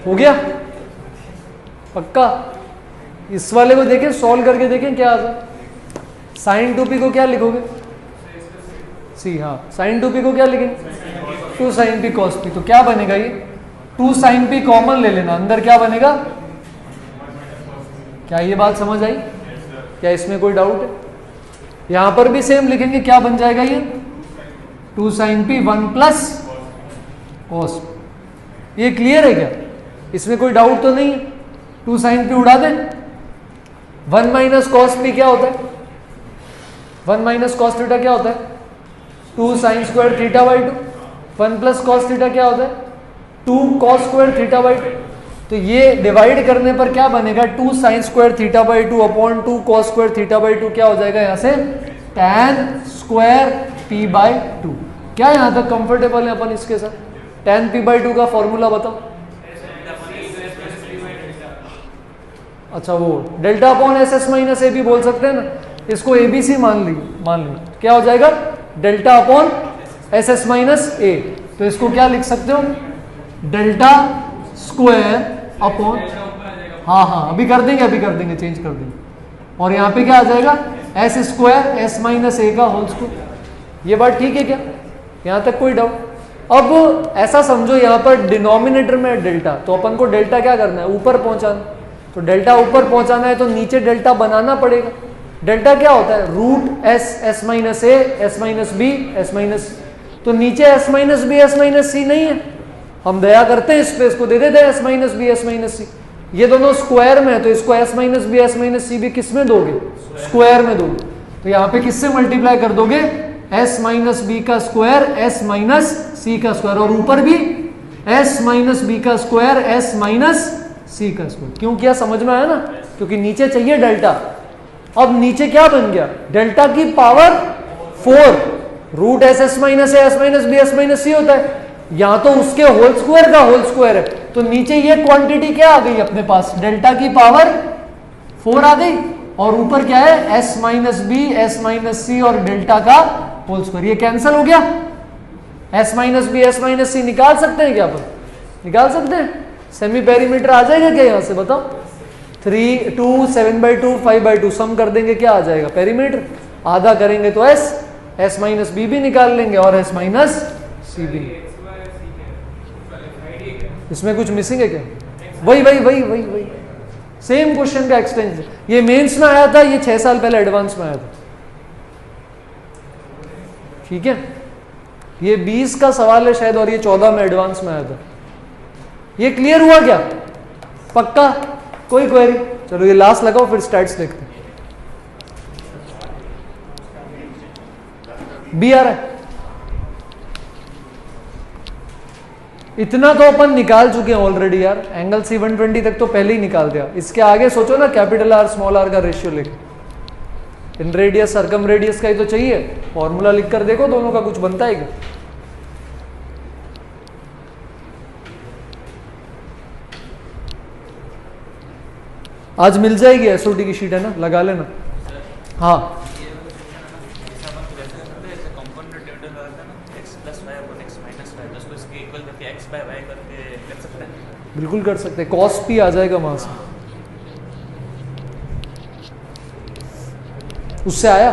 हो गया? पक्का? इस वाले को देखें, सॉल्व करके देखें क्या आता है। साइन 2p को क्या लिखोगे? सी, हाँ, साइन 2p को क्या लिखेंगे? 2 sin p cos p। तो क्या बनेगा ये? 2 sin p कॉमन ले लेना, अंदर क्या बनेगा? क्या ये बात समझ आई? क्या इसमें कोई डाउट है? यहां पर भी सेम लिखेंगे, क्या बन जाएगा ये? 2 sin p 1 प्लस cos। ये क्लियर है क्या? इसमें कोई डाउट तो नहीं है? 2 sin p उड़ा दें। 1 माइनस कॉस p क्या होता है? 1 माइनस कॉस थीटा क्या होता है? 2 sin square theta by 2। 1 plus cos theta क्या होता है? 2 cos स्क्वायर थीटा बाई 2। तो ये डिवाइड करने पर क्या बनेगा? 2 sin square theta by 2 upon 2 cos square theta by 2 क्या हो जाएगा यहां से? tan square p by 2। क्या यहां तक कंफर्टेबल है अपन इसके साथ? tan p बाई 2 का फॉर्मूला बताओ। अच्छा, वो delta upon s s minus a भी बोल सकते हैं ना, इसको एबीसी मान ली। क्या हो जाएगा? Delta upon s s minus a. तो इसको क्या लिख सकते हो? डेल्टा स्क्वायर अपॉन, हाँ अभी कर देंगे, चेंज कर देंगे। और यहाँ पे क्या आ जाएगा? एस स्क्वायर एस माइनस ए का होल स्क्वायर। ये बात ठीक है क्या? यहाँ तक कोई डाउट? अब ऐसा समझो, यहाँ पर डिनोमिनेटर में डेल्टा, तो अपन को डेल्टा क्या करना है? ऊपर पहुंचाना। तो डेल्टा ऊपर पहुंचाना है तो नीचे डेल्टा बनाना पड़ेगा। डेल्टा क्या होता है? रूट एस माइनस ए, S minus B, S minus. तो नीचे s minus B, S minus c नहीं है, हम दया करते हैं इस पे, इसको दे देते हैं s minus B, S minus c. ये दोनों स्क्वायर में है तो इसको s minus B, S minus c भी किस में दोगे? स्क्वायर में दोगे। तो यहाँ पे किससे मल्टीप्लाई कर दोगे? एस माइनस बी का स्क्वायर, एस माइनस सी का स्क्वायर, और ऊपर भी एस माइनस बी का स्क्वायर, एस माइनस सी का स्क्वायर। क्यों किया? समझ में आया ना? क्योंकि नीचे चाहिए डेल्टा। अब नीचे क्या बन गया? डेल्टा की power 4 root s s minus ए, S minus B, S minus c होता है। यहां तो उसके होल स्क्वायर का होल स्क्वायर है, तो नीचे ये क्वांटिटी क्या आ गई अपने पास? डेल्टा की पावर 4 आ गई, और ऊपर क्या है? S minus B, S minus c और डेल्टा का होल स्क्वायर। ये कैंसिल हो गया। S minus B S minus c निकाल सकते हैं क्या अपन? निकाल सकते हैं। सेमी पेरीमीटर आ जाएगा क्या यहाँ से बताओ? 3 2 7/2 5/2 सम कर देंगे क्या आ जाएगा? पेरीमीटर। आधा करेंगे तो एस, एस माइनस बी भी निकाल लेंगे और एस माइनस सी भी। इसमें कुछ मिसिंग है क्या? वही वही वही वही वही सेम क्वेश्चन का एक्सटेंशन। ये मेंस में आया था, ये 6 साल पहले एडवांस में आया था। ठीक है, ये 20 का सवाल है शायद और ये 14 में एडवांस में आया था। ये क्लियर हुआ क्या? पक्का? कोई क्वेरी? चलो ये लास्ट लगाओ फिर स्टैट्स देखते हैं। बी आ रहा है। इतना तो अपन निकाल चुके हैं ऑलरेडी यार, एंगल सी 120 तक तो पहले ही निकाल दिया। इसके आगे सोचो ना कैपिटल आर स्मॉल आर का रेशियो लेके। इन रेडियस सर्कम रेडियस का ही तो चाहिए, फॉर्मूला लिख कर देखो दोनों का कुछ बनता है क्या? आज मिल जाएगी एसओटी की शीट है ना, लगा लेना। हाँ बिल्कुल कर सकते हैं, कॉस पी आ जाएगा वहां से। उससे आया?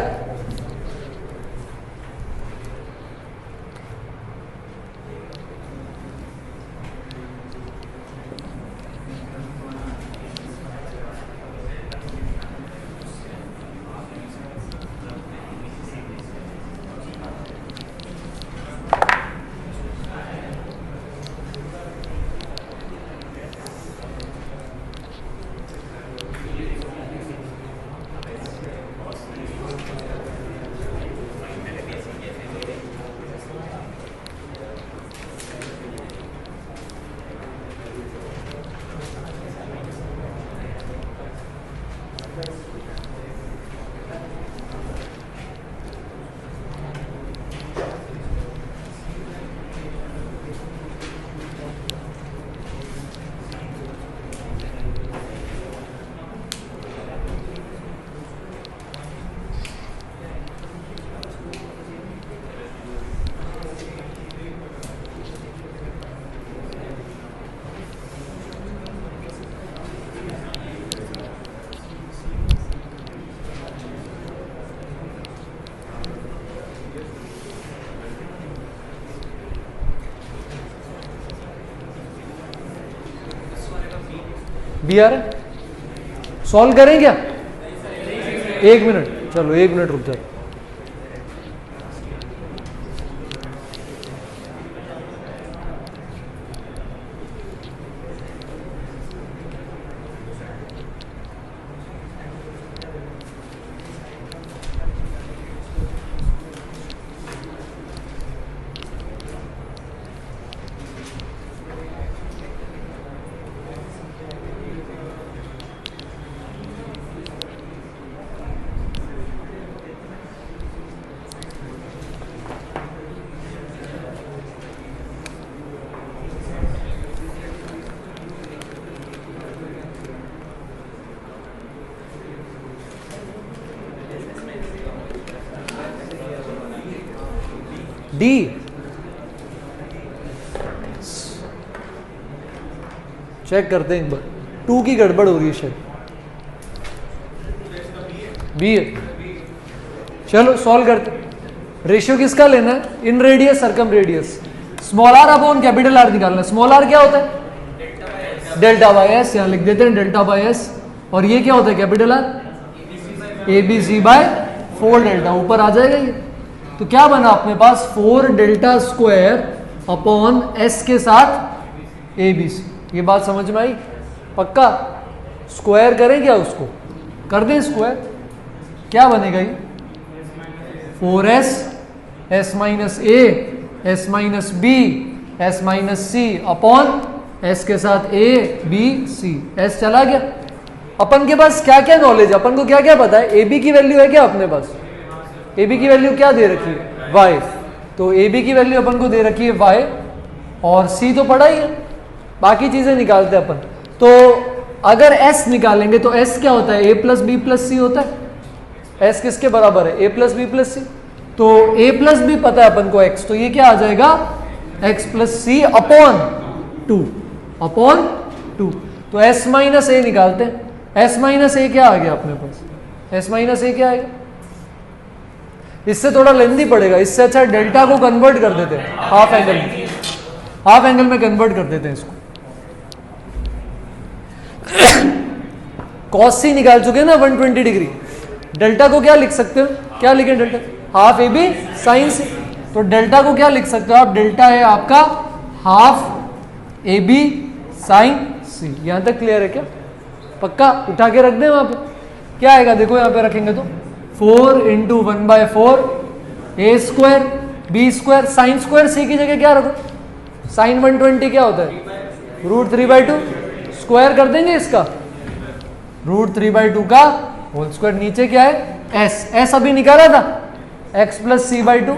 बी आ रहा है? सॉल्व करें क्या? 1 मिनट, चलो 1 मिनट रुक जाओ। डी चेक करते हैं एक बार, 2 की गड़बड़ हो रही है शायद। बी है, चलो सॉल्व करते। रेशियो किसका लेना है? Inradius circumradius. Small R upon capital R निकालना है। स्मॉल आर क्या होता है? डेल्टा बाय एस, यहां लिख देते हैं डेल्टा बाय एस। और ये क्या होता है? Capital R A B C by 4 delta. ऊपर आ जाएगा ये। तो क्या बना अपने पास? 4 डेल्टा स्क्वायर अपॉन एस के साथ ए बी सी। ये बात समझ में आई? पक्का? स्क्वायर करें क्या उसको? कर दें स्क्वायर। क्या बनेगा ये? 4s s minus A S minus B S minus C upon S के साथ ए बी सी। एस चला गया। अपन के पास क्या क्या नॉलेज, अपन को क्या क्या पता है? ए बी की वैल्यू है क्या अपने पास? ए बी की वैल्यू क्या दे रखी है? y। तो ए बी की वैल्यू अपन को दे रखी है y और c तो पड़ा ही है। बाकी चीजें निकालते हैं अपन। तो अगर s निकालेंगे तो s क्या होता है? a प्लस बी प्लस सी होता है। s किसके बराबर है? a प्लस बी प्लस सी। तो a प्लस भी पता है अपन को x, तो ये क्या आ जाएगा x प्लस सी अपॉन 2 तो s माइनस ए निकालते हैं। s माइनस ए क्या आ गया अपने पास, s माइनस ए क्या आएगा, इससे थोड़ा लेंदी पड़ेगा, इससे अच्छा डेल्टा को कन्वर्ट कर देते हैं हाफ एंगल में कन्वर्ट कर देते हैं इसको। कॉस सी निकाल चुके हैं ना 120 डिग्री, डेल्टा को क्या लिख सकते हो, क्या लिखें delta, half a b sine c, तो डेल्टा को क्या लिख सकते हो आप, डेल्टा है आपका हाफ ए बी साइन सी। यहां तक क्लियर है क्या, पक्का उठा के रख दें वहां पे, क्या आएगा देखो यहां पे रखेंगे तो 4 into 1/4 a square b square, sine square c की जगह क्या रखो, साइन 120 क्या होता है √3/2, स्क्वायर कर देंगे इसका, √3/2 का होल स्क्वायर, नीचे क्या है एस अभी निकाला था x प्लस सी/2,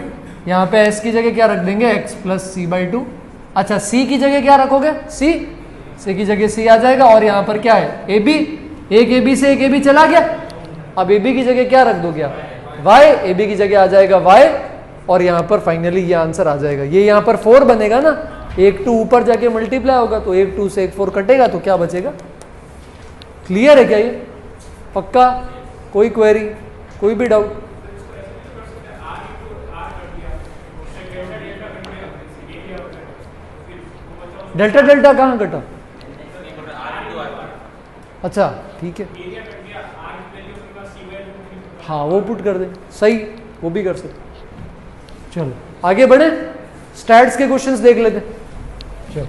यहाँ पे s की जगह क्या रख देंगे x प्लस सी/2। अच्छा c की जगह क्या रखोगे, c की जगह c आ जाएगा, और यहाँ पर क्या है ab, एक ab से एक ab चला गया, अब ab की जगह क्या रख दो क्या y, ab की जगह आ जाएगा y, और यहाँ पर फाइनली ये आंसर आ जाएगा। ये यहाँ पर 4 बनेगा ना, एक 2 ऊपर जाके मल्टीप्लाई होगा, तो एक 2 से एक 4 कटेगा, तो क्या बचेगा। क्लियर है क्या ये, पक्का, कोई क्वेरी, कोई भी डाउट। डेल्टा डेल्टा कहाँ कटा, अच्छा ठीक है, हाँ वो पुट कर दे, सही, वो भी कर सकते। चलो आगे बढ़े, स्टैट्स के क्वेश्चंस देख लेते। चलो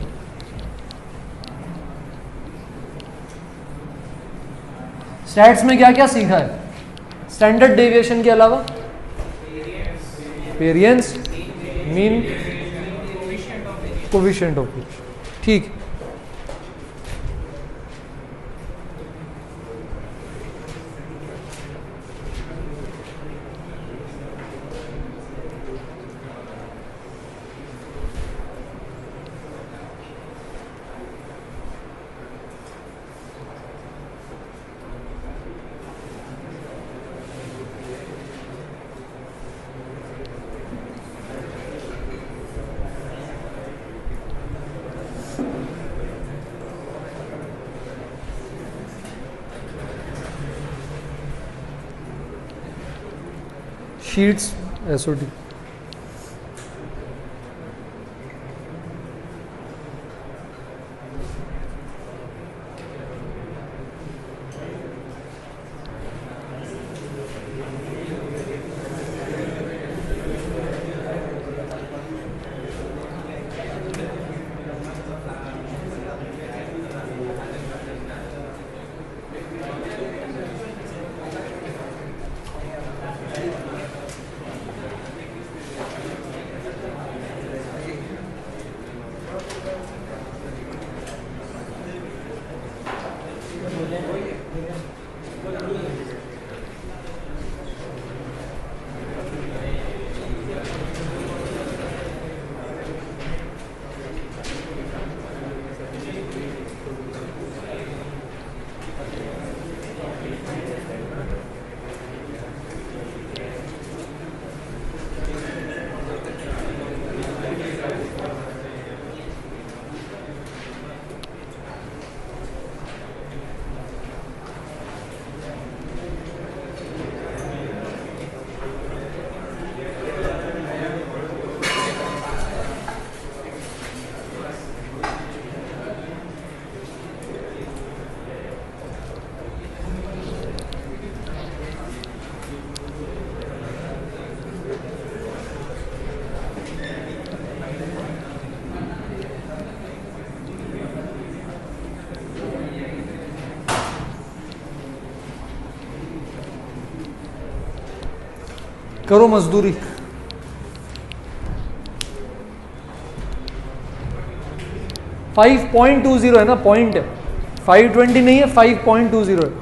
स्टैट्स में क्या क्या सीखा है, स्टैंडर्ड डेविएशन के अलावा variance, mean, coefficient of which, ठीक। शीट्स SOT, करो मजदूरी। 5.20 है ना, पॉइंट है, 520 नहीं है, 5.20 है।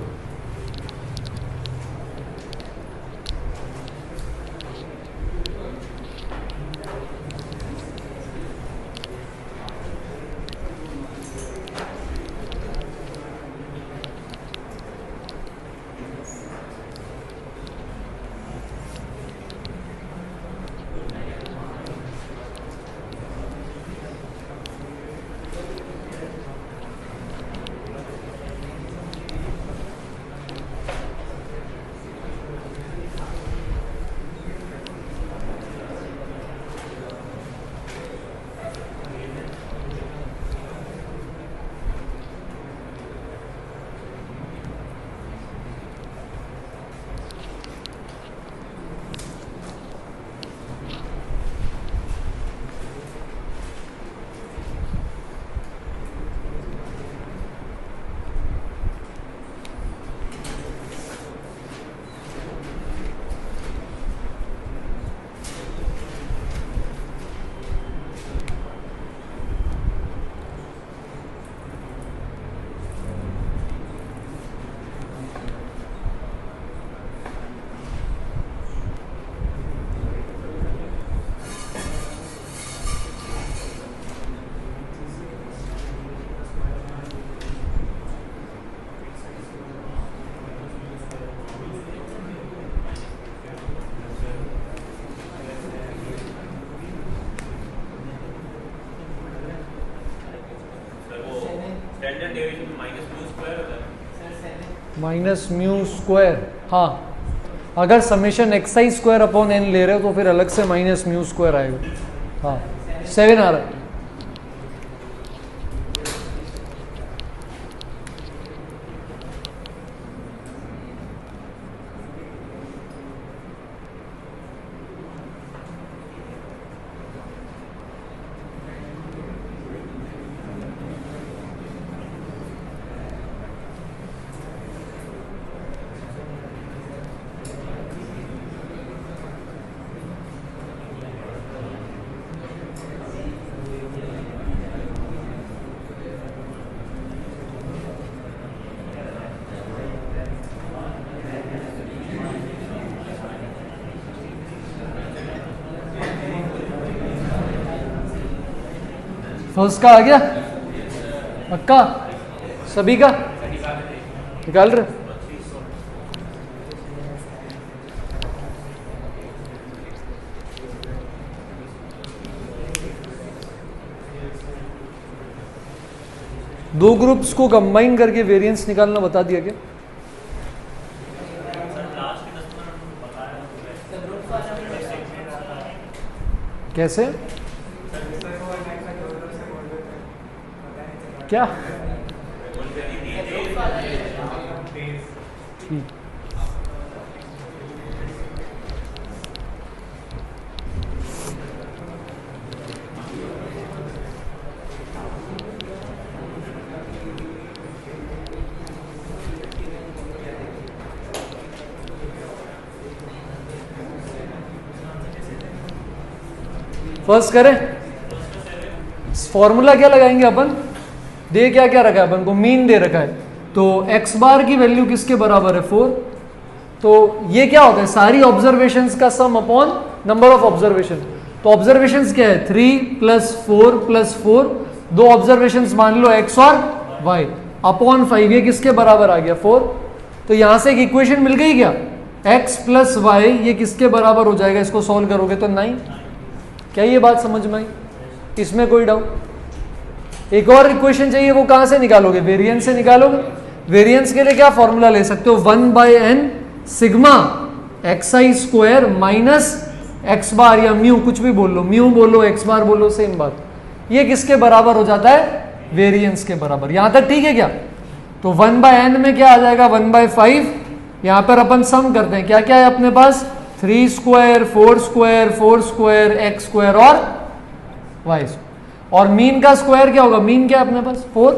माइनस म्यू स्क्वायर, हाँ अगर summation xi square upon n ले रहे हो तो फिर अलग से माइनस म्यू स्क्वायर आएगा। हाँ 7 आ रहा है। फर्स्ट का आ गया पक्का, सभी का निकाल रहे। दो ग्रुप्स को कंबाइन करके वेरिएंस निकालना बता दिया क्या? कैसे क्या? ठीक, फर्स्ट करें। फॉर्मूला क्या लगाएंगे अपन? दे क्या क्या रखा है अपन को? मीन दे रखा है, तो x बार की वैल्यू किसके बराबर है? 4। तो ये क्या होता है? सारी ऑब्जर्वेशंस का सम अपॉन नंबर ऑफ ऑब्जर्वेशन। तो ऑब्जर्वेशंस क्या है? 3 + 4 + 4, दो ऑब्जर्वेशंस मान लो x और y अपॉन 5, ये किसके बराबर आ गया? 4। तो यहां से एक इक्वेशन मिल गई क्या? x + y ये किसके बराबर हो जाएगा? इसको सॉल्व करोगे तो 9। क्या ये बात समझ में आई? इसमें कोई डाउट? एक और इक्वेशन चाहिए, वो कहां से निकालोगे? वेरिएंस से निकालोगे। वेरिएंस के लिए क्या फॉर्मूला ले सकते हो? 1/n sigma xi square minus x बार या म्यू, कुछ भी बोल लो, म्यू बोलो x बार बोलो, सेम बात। ये किसके बराबर हो जाता है? वेरिएंस के बराबर। यहां तक ठीक है क्या? तो 1/n में क्या आ जाएगा? 1/5। यहां पर अपन सम करते हैं, क्या क्या है अपने पास? 3 square, 4 square, 4 square, x square और y स्क्वायर। और मीन का स्क्वायर क्या होगा? मीन क्या है अपने पास? 4।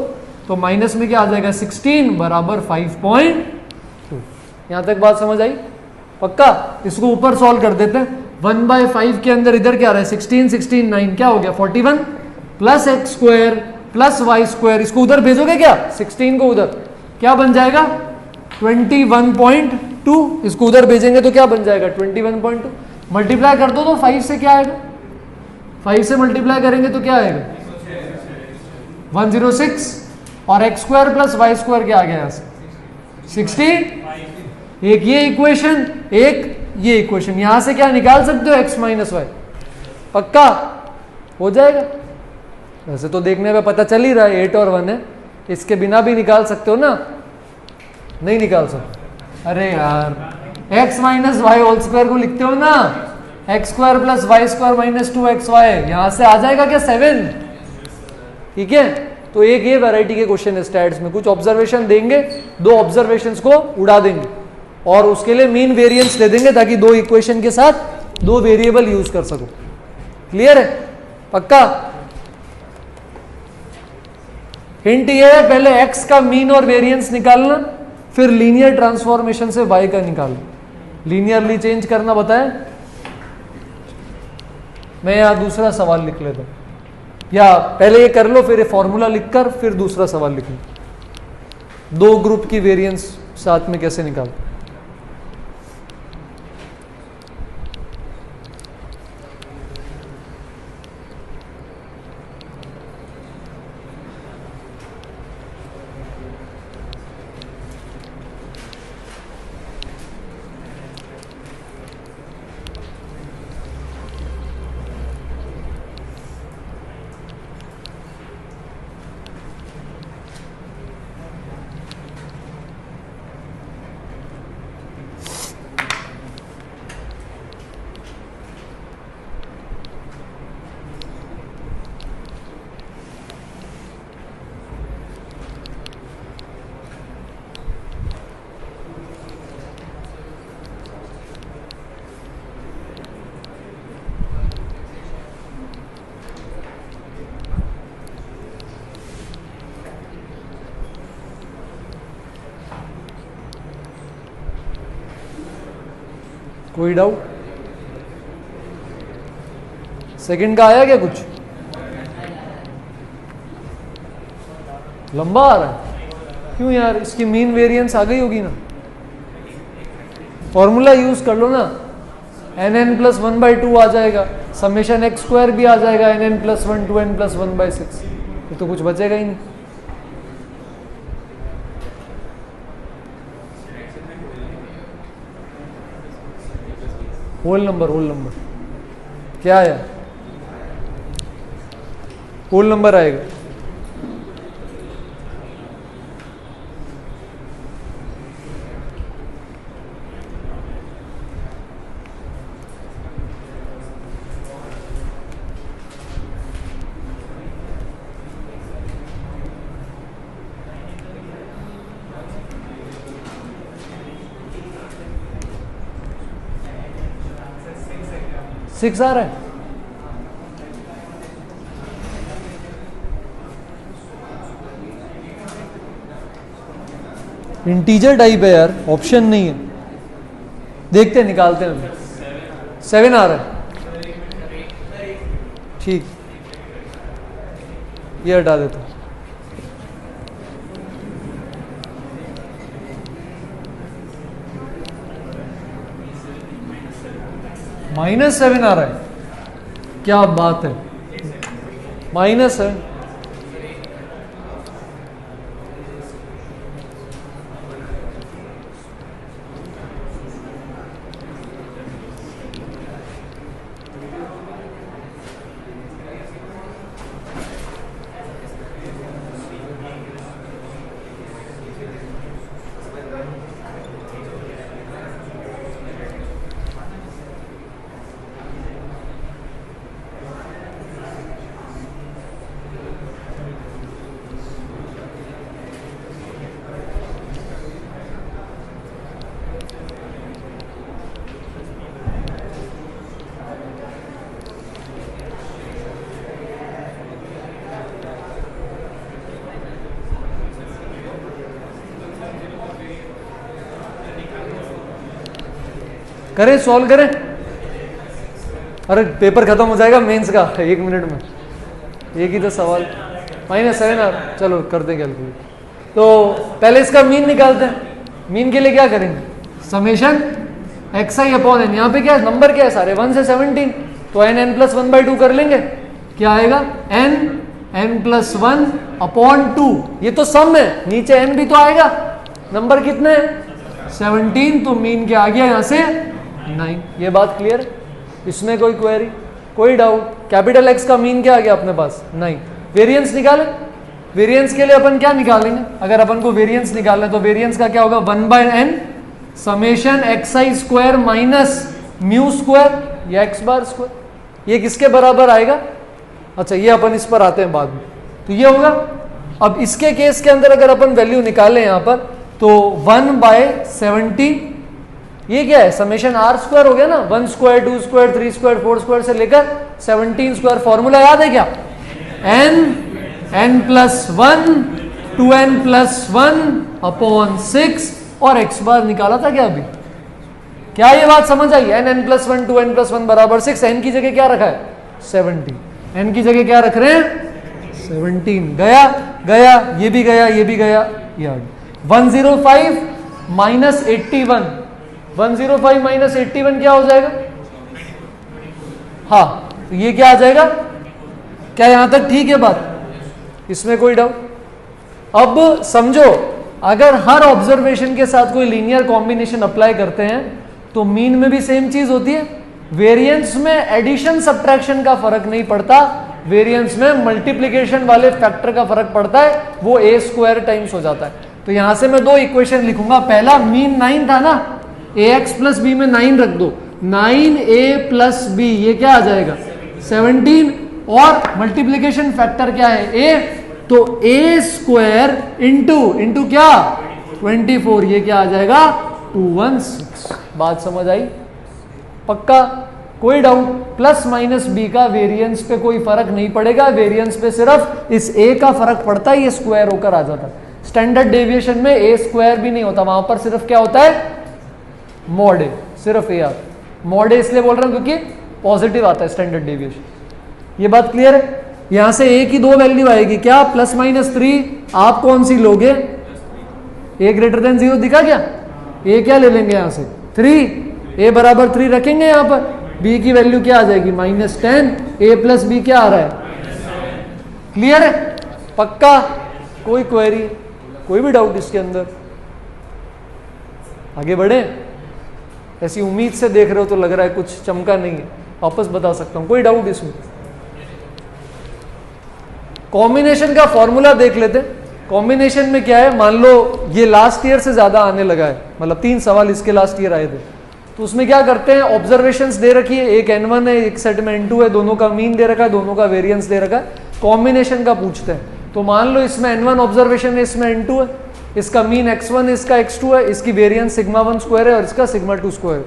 तो माइनस में क्या आ जाएगा? 16 बराबर 5.2। यहां तक बात समझ आई? पक्का? इसको ऊपर सॉल्व कर देते हैं। 1/5 के अंदर इधर क्या आ रहा है? 16 16 9, क्या हो गया? 41 plus x square plus y square. इसको उधर भेजोगे क्या? 16 को उधर, क्या बन जाएगा? 21.2। इसको उधर भेजेंगे तो क्या बन जाएगा? 21.2। मल्टीप्लाई कर दो तो 5 से क्या आएगा? 5 से मल्टीप्लाई करेंगे तो क्या आएगा? 106। और x square plus y square क्या आ गया? 16। एक ये इक्वेशन, एक ये इक्वेशन, यहां से क्या निकाल सकते हो? x minus Y. पक्का हो जाएगा? वैसे तो देखने में पता चल ही रहा है 8 और 1 है, इसके बिना भी निकाल सकते हो ना? नहीं निकाल सकते? अरे यार, x minus Y whole square को लिखते हो ना, x square plus Y square minus 2xy, यहां से आ जाएगा क्या? 7। ठीक है, तो एक ये वैरायटी के क्वेश्चन है स्टैट्स में, कुछ ऑब्जर्वेशन देंगे, दो ऑब्जर्वेशंस को उड़ा देंगे और उसके लिए मीन वेरिएंस दे देंगे ताकि दो इक्वेशन के साथ दो वेरिएबल यूज कर सको। क्लियर है? पक्का? हिंट ये है, पहले x का मीन और वेरिएंस निकालना, फिर लीनियर ट्रांसफॉर्मेशन से y का निकालना। लीनियरली चेंज करना बताया। मैं यहां दूसरा सवाल लिख लेता हूं, या पहले ये कर लो, फिर ये फॉर्मूला लिखकर फिर दूसरा सवाल लिख लो। दो ग्रुप की वेरिएंस साथ में कैसे निकाल? कोई डाउट? सेकंड का आया क्या कुछ? लंबा आ रहा है क्यों यार? इसकी मीन वेरिएंस आ गई होगी ना। फॉर्मूला यूज कर लो ना, nn प्लस 1/2 आ जाएगा, समेशन एक्स स्क्वायर भी आ जाएगा, nn plus 1 to n plus 1/6। ये तो कुछ बचेगा ही नहीं। होल नंबर क्या आया? होल नंबर आएगा। सिक्स आ रहा है। इंटीजर टाइप है यार, ऑप्शन नहीं है। देखते हैं, निकालते हैं अभी। 7 आ रहा है, ठीक, ये हटा देता हूं। -7 आ रहा है, क्या बात है, -7। करें, सॉल्व करें। अरे पेपर खत्म हो जाएगा मेंस का 1 मिनट में, एक ही तो सवाल। -7 आ रहा, चलो करते हैं कैलकुलेट। तो पहले इसका मीन निकालते हैं। मीन के लिए क्या करेंगे? Summation xi upon n। यहाँ पे क्या नंबर क्या है सारे 1 से 17, तो n प्लस 1/2 कर लेंगे। क्या आएगा? n plus 1 upon 2। ये तो सम है, नीचे n भी तो आएगा। नंबर कितने हैं? 17, तो मीन क्या आ गया यहाँ से? 9। ये बात क्लियर है? इसमें कोई क्वेरी, कोई डाउट? कैपिटल एक्स का मीन क्या आ गया अपने पास? 9। वेरिएंस निकालें। वेरिएंस के लिए अपन क्या निकालेंगे? अगर अपन को वेरिएंस निकालना है तो वेरिएंस का क्या होगा? 1/n summation xi square minus mu square या x बार स्क्वायर। ये किसके बराबर आएगा? अच्छा, ये अपन इस पर आते हैं बाद में। तो ये होगा। अब इसके केस के अंदर अगर अपन वैल्यू निकालें यहाँ पर, तो 1/17, ये क्या है? समेशन r स्क्वायर हो गया ना, 1 स्क्वायर 2 स्क्वायर 3 स्क्वायर 4 स्क्वायर से लेकर 17 स्क्वायर। फॉर्मूला याद है क्या? n plus 1 2n plus 1 upon 6 और x बार निकाला था क्या अभी? क्या ये बात समझ आई? n प्लस 1 2n प्लस 1 बराबर 6। n की जगह क्या रखा है? 17। n की जगह क्या रख रहे हैं? 17। गया गया, ये भी गया, ये भी गया, ये आ गया। 105 माइनस 81, 105 माइनस 81 क्या हो जाएगा? हाँ, तो ये क्या आ जाएगा? क्या यहां तक ठीक है बात? इसमें कोई डाउट? अब समझो, अगर हर ऑब्जर्वेशन के साथ कोई लीनियर कॉम्बिनेशन अप्लाई करते हैं तो मीन में भी सेम चीज होती है। वेरिएंस में एडिशन सब्ट्रैक्शन का फर्क नहीं पड़ता, वेरिएंस में मल्टीप्लिकेशन वाले फैक्टर का फर्क पड़ता है, वो a स्क्वायर टाइम्स हो जाता है। तो यहां से मैं 2 इक्वेशन लिखूंगा। पहला, मीन 9 था ना, ax प्लस बी में 9 रख दो, 9a प्लस बी, ये क्या आ जाएगा? 17। और मल्टीप्लीकेशन फैक्टर क्या है? a, तो a स्क्वायर इंटू क्या? 24, ये क्या आ जाएगा? 216। बात समझ आई? पक्का? कोई डाउट? प्लस माइनस बी का वेरिएंस पे कोई फर्क नहीं पड़ेगा, वेरिएंस पे सिर्फ इस a का फर्क पड़ता है, ये स्क्वायर होकर आ जाता है। स्टैंडर्ड डेविएशन में a स्क्वायर भी नहीं होता, वहां पर सिर्फ क्या होता है? मॉड ए, सिर्फ ए आता। मॉड ए इसलिए बोल रहा हूं क्योंकि पॉजिटिव आता है स्टैंडर्ड डेविएशन। ये बात क्लियर है? यहां से ए की दो वैल्यू आएगी, क्या +-3, आप कौन सी लोगे? ए ग्रेटर देन 0 दिखा क्या? ए क्या ले लेंगे यहां से 3, ए बराबर 3 रखेंगे यहां पर, बी की वैल्यू क्या आ जाएगी -10, ए प्लस बी क्या आ रहा है? क्लियर है? पक्का? कोई क्वेरी, कोई भी डाउट इसके अंदर? आगे बढ़े? ऐसी उम्मीद से देख रहे हो तो लग रहा है कुछ चमका नहीं है, वापस बता सकता हूं, कोई डाउट इसमें? कॉम्बिनेशन का फॉर्मूला देख लेते हैं। कॉम्बिनेशन में क्या है, मान लो ये लास्ट ईयर से ज्यादा आने लगा है, मतलब 3 सवाल इसके लास्ट ईयर आए थे, तो उसमें क्या करते हैं, ऑब्जर्वेशंस दे रखी है, एक N1 है एक सेट में N2 है, दोनों का मीन दे रखा है, दोनों का वेरिएंस दे रखा है, कॉम्बिनेशन का पूछते हैं। तो मान लो इसमें N1 ऑब्जर्वेशन है, इसमें N2 है, इसका मीन x1 है, इसका x2 है, इसकी वेरिएंस σ1² है और इसका σ2²।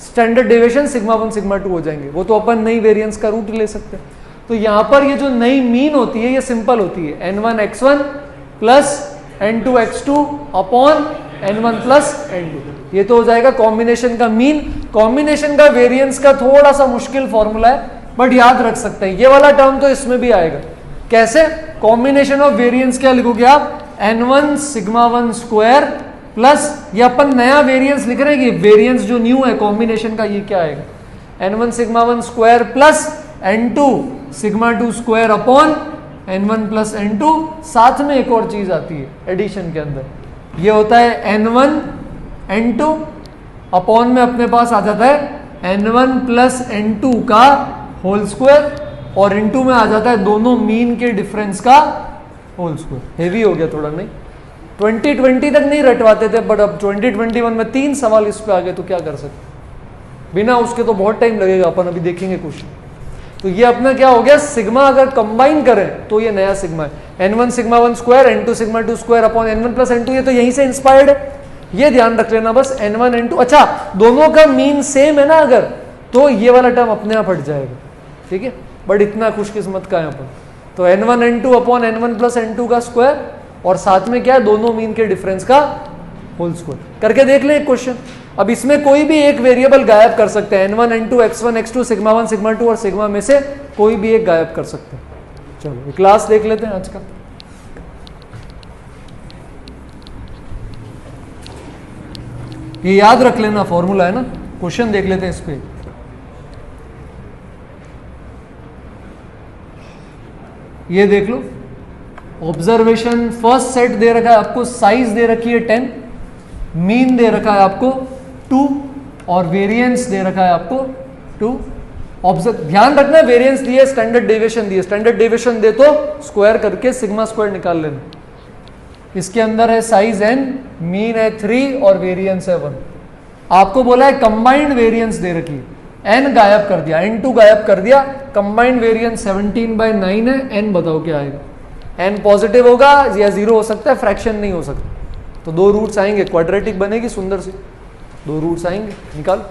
स्टैंडर्ड डेविएशन σ1 σ2 हो जाएंगे, वो तो अपन नई वेरिएंस का रूट ले सकते हैं। तो यहां पर ये जो नई मीन होती है ये सिंपल होती है, N1 x1 plus N2 x2 upon N1 plus N2, ये तो हो जाएगा कॉम्बिनेशन का मीन। कॉम्बिनेशन का वेरिएंस का थोड़ा सा मुश्किल फॉर्मूला है, बट याद रख सकते हैं, ये वाला टर्म तो इसमें भी आएगा। कैसे? कॉम्बिनेशन ऑफ वेरिएंस क्या लिखोगे आप, N1 σ1² प्लस, ये अपन नया वेरिएंस लिख रहे हैं कि वेरिएंस जो न्यू है कॉम्बिनेशन का, ये क्या आएगा, N1 σ1² plus N2 σ2² upon N1 plus N2। साथ में एक और चीज आती है एडिशन के अंदर, ये होता है N1 N2 अपॉन में अपने पास आ जाता है N1 प्लस N2 का होल स्क्वायर, और इनटू में आ जाता है दोनों मीन के डिफरेंस का होल स्क्वायर। हेवी हो गया थोड़ा, नहीं 2020 तक नहीं रटवाते थे, बट अब 2021 में 3 सवाल इस पे आ गए, तो क्या कर सकते, बिना उसके तो बहुत टाइम लगेगा, अपन अभी देखेंगे क्वेश्चन। तो ये अपना क्या हो गया, सिग्मा अगर कंबाइन करें तो ये नया सिग्मा है, N1 σ1² N2 σ2² upon N1 plus N2, ये तो यहीं से इंस्पायर्ड है, ये ध्यान रख लेना बस, N1 N2। अच्छा, दोनों का मीन सेम है ना अगर, तो ये वाला टर्म अपने आप हट जाएगा, ठीक है, बट इतना खुशकिस्मत का है अपन। तो N1 N2 upon N1 plus N2 का स्क्वायर, और साथ में क्या है, दोनों मीन के डिफरेंस का होल स्क्वायर। करके देख ले एक क्वेश्चन। अब इसमें कोई भी एक वेरिएबल गायब कर सकते हैं, N1 N2 x1 x2 σ1 σ2 और सिग्मा में से कोई भी एक गायब कर सकते हैं। चलो क्लास देख लेते हैं आज का। ये याद रख लेना फॉर्मूला है ना, क्वेश्चन देख लेते हैं इस पे। ये देख लो, ऑब्जर्वेशन फर्स्ट सेट दे रखा है आपको, साइज दे रखी है 10, मीन दे रखा है आपको 2 और वेरिएंस दे रखा है आपको 2। ऑब्जर्व ध्यान रखना, वेरिएंस दिए, स्टैंडर्ड डेविएशन दिए, स्टैंडर्ड डेविएशन दे तो स्क्वायर करके सिग्मा स्क्वायर निकाल लेना। इसके अंदर है साइज n, मीन है 3 और वेरिएंस है 1। आपको बोला है कंबाइंड वेरिएंस दे रखी है, n गायब कर दिया, n2 गायब कर दिया, कंबाइंड वेरिएंस 17/9 है, n बताओ क्या आएगा। n पॉजिटिव होगा या 0 हो सकता है, फ्रैक्शन नहीं हो सकता, तो 2 रूट्स आएंगे, क्वाड्रेटिक बनेगी सुंदर सी, 2 रूट्स आएंगे, निकाल।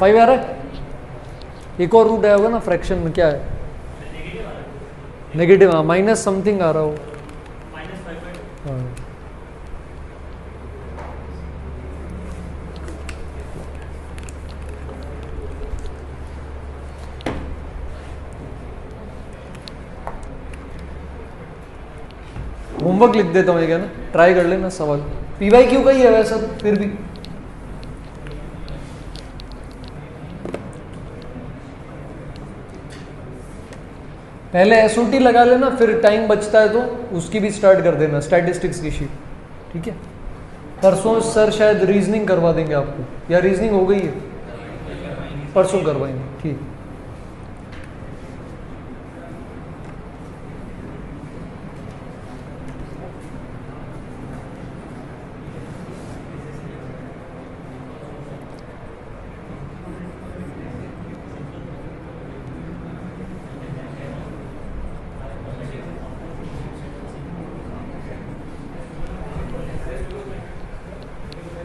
5 आ रहा है? एक और रूट आया होगा ना फ्रैक्शन में, क्या है? नेगेटिव, हाँ, माइनस समथिंग आ रहा हो। हाँ, होमवर्क लिख देता हूँ ये, क्या ना, ट्राई कर लेना सवाल। PYQ का ही है वैसा तो, फिर भी पहले SOT लगा लेना, फिर टाइम बचता है तो उसकी भी स्टार्ट कर देना, स्टैटिस्टिक्स की शीट, ठीक है? परसों सर शायद रीजनिंग करवा देंगे आपको, या रीजनिंग हो गई है? परसों करवाएंगे, ठीक।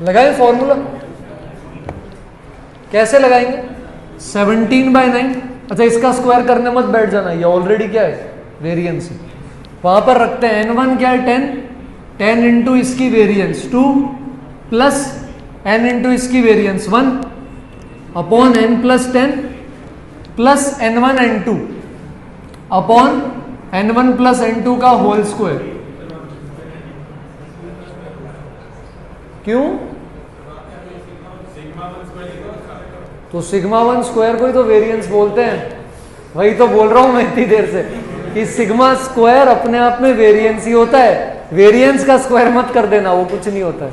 लगाएं फॉर्मूला, कैसे लगाएंगे? 17/9। अच्छा, इसका स्क्वायर करने मत बैठ जाना, ये ऑलरेडी क्या है? वेरिएंस है। वहां पर रखते हैं n1 क्या है? 10 इंटू इसकी वेरिएंस 2 प्लस n इंटू इसकी variance 1 upon n plus 10 plus n1 n2 upon n1 plus n2 का होल स्क्वायर। क्यों? तो सिग्मा 1 स्क्वायर को ही तो वेरिएंस बोलते हैं। वही तो बोल रहा हूं मैं इतनी देर से कि सिग्मा स्क्वायर अपने आप में वेरिएंस ही होता है। वेरिएंस का स्क्वायर मत कर देना, वो कुछ नहीं होता है,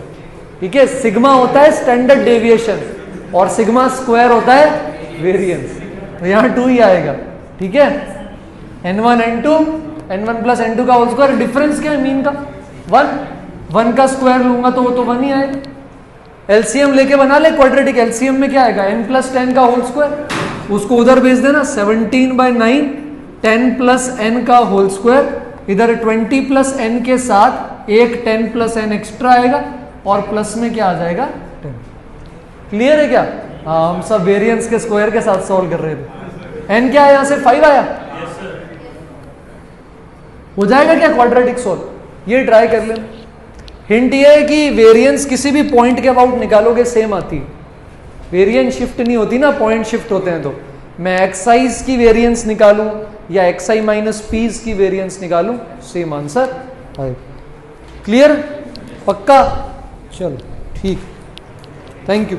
ठीक है? सिग्मा होता है स्टैंडर्ड डेविएशन और सिग्मा स्क्वायर होता है वेरिएंस। तो यहाँ 2 ही आएगा, ठीक है? n1 n2 n1 plus n2 का होल स्क्वायर, डिफरेंस क्या है मीन का? 1 का स्क्वायर लूंगा तो वो तो 1 ही आएगा। एलसीएम लेके बना ले क्वाड्रेटिक, एलसीएम में क्या आएगा? n प्लस 10 का होल स्क्वायर, उसको उधर भेज देना। 17/9 10 प्लस n का होल स्क्वायर, इधर 20 प्लस n के साथ एक 10 प्लस n एक्स्ट्रा आएगा और प्लस में क्या आ जाएगा? 10। क्लियर है क्या? हाँ, हम सब वेरिएंस के स्क्वायर के साथ सॉल्व कर रहे थे। n क्या है? यहां से 5 आया। हो जाएगा क्या क्वाड्रेटिक सॉल्व? ये ट्राई कर लेना। हिंट ये है कि वेरिएंस किसी भी पॉइंट के अबाउट निकालोगे सेम आती है, वेरिएंस शिफ्ट नहीं होती ना, पॉइंट शिफ्ट होते हैं। तो मैं एक्साइज की वेरिएंस निकालूं या xi माइनस पीज की वेरिएंस निकालूं, सेम आंसर आएगा। क्लियर? पक्का? चलो ठीक, थैंक यू।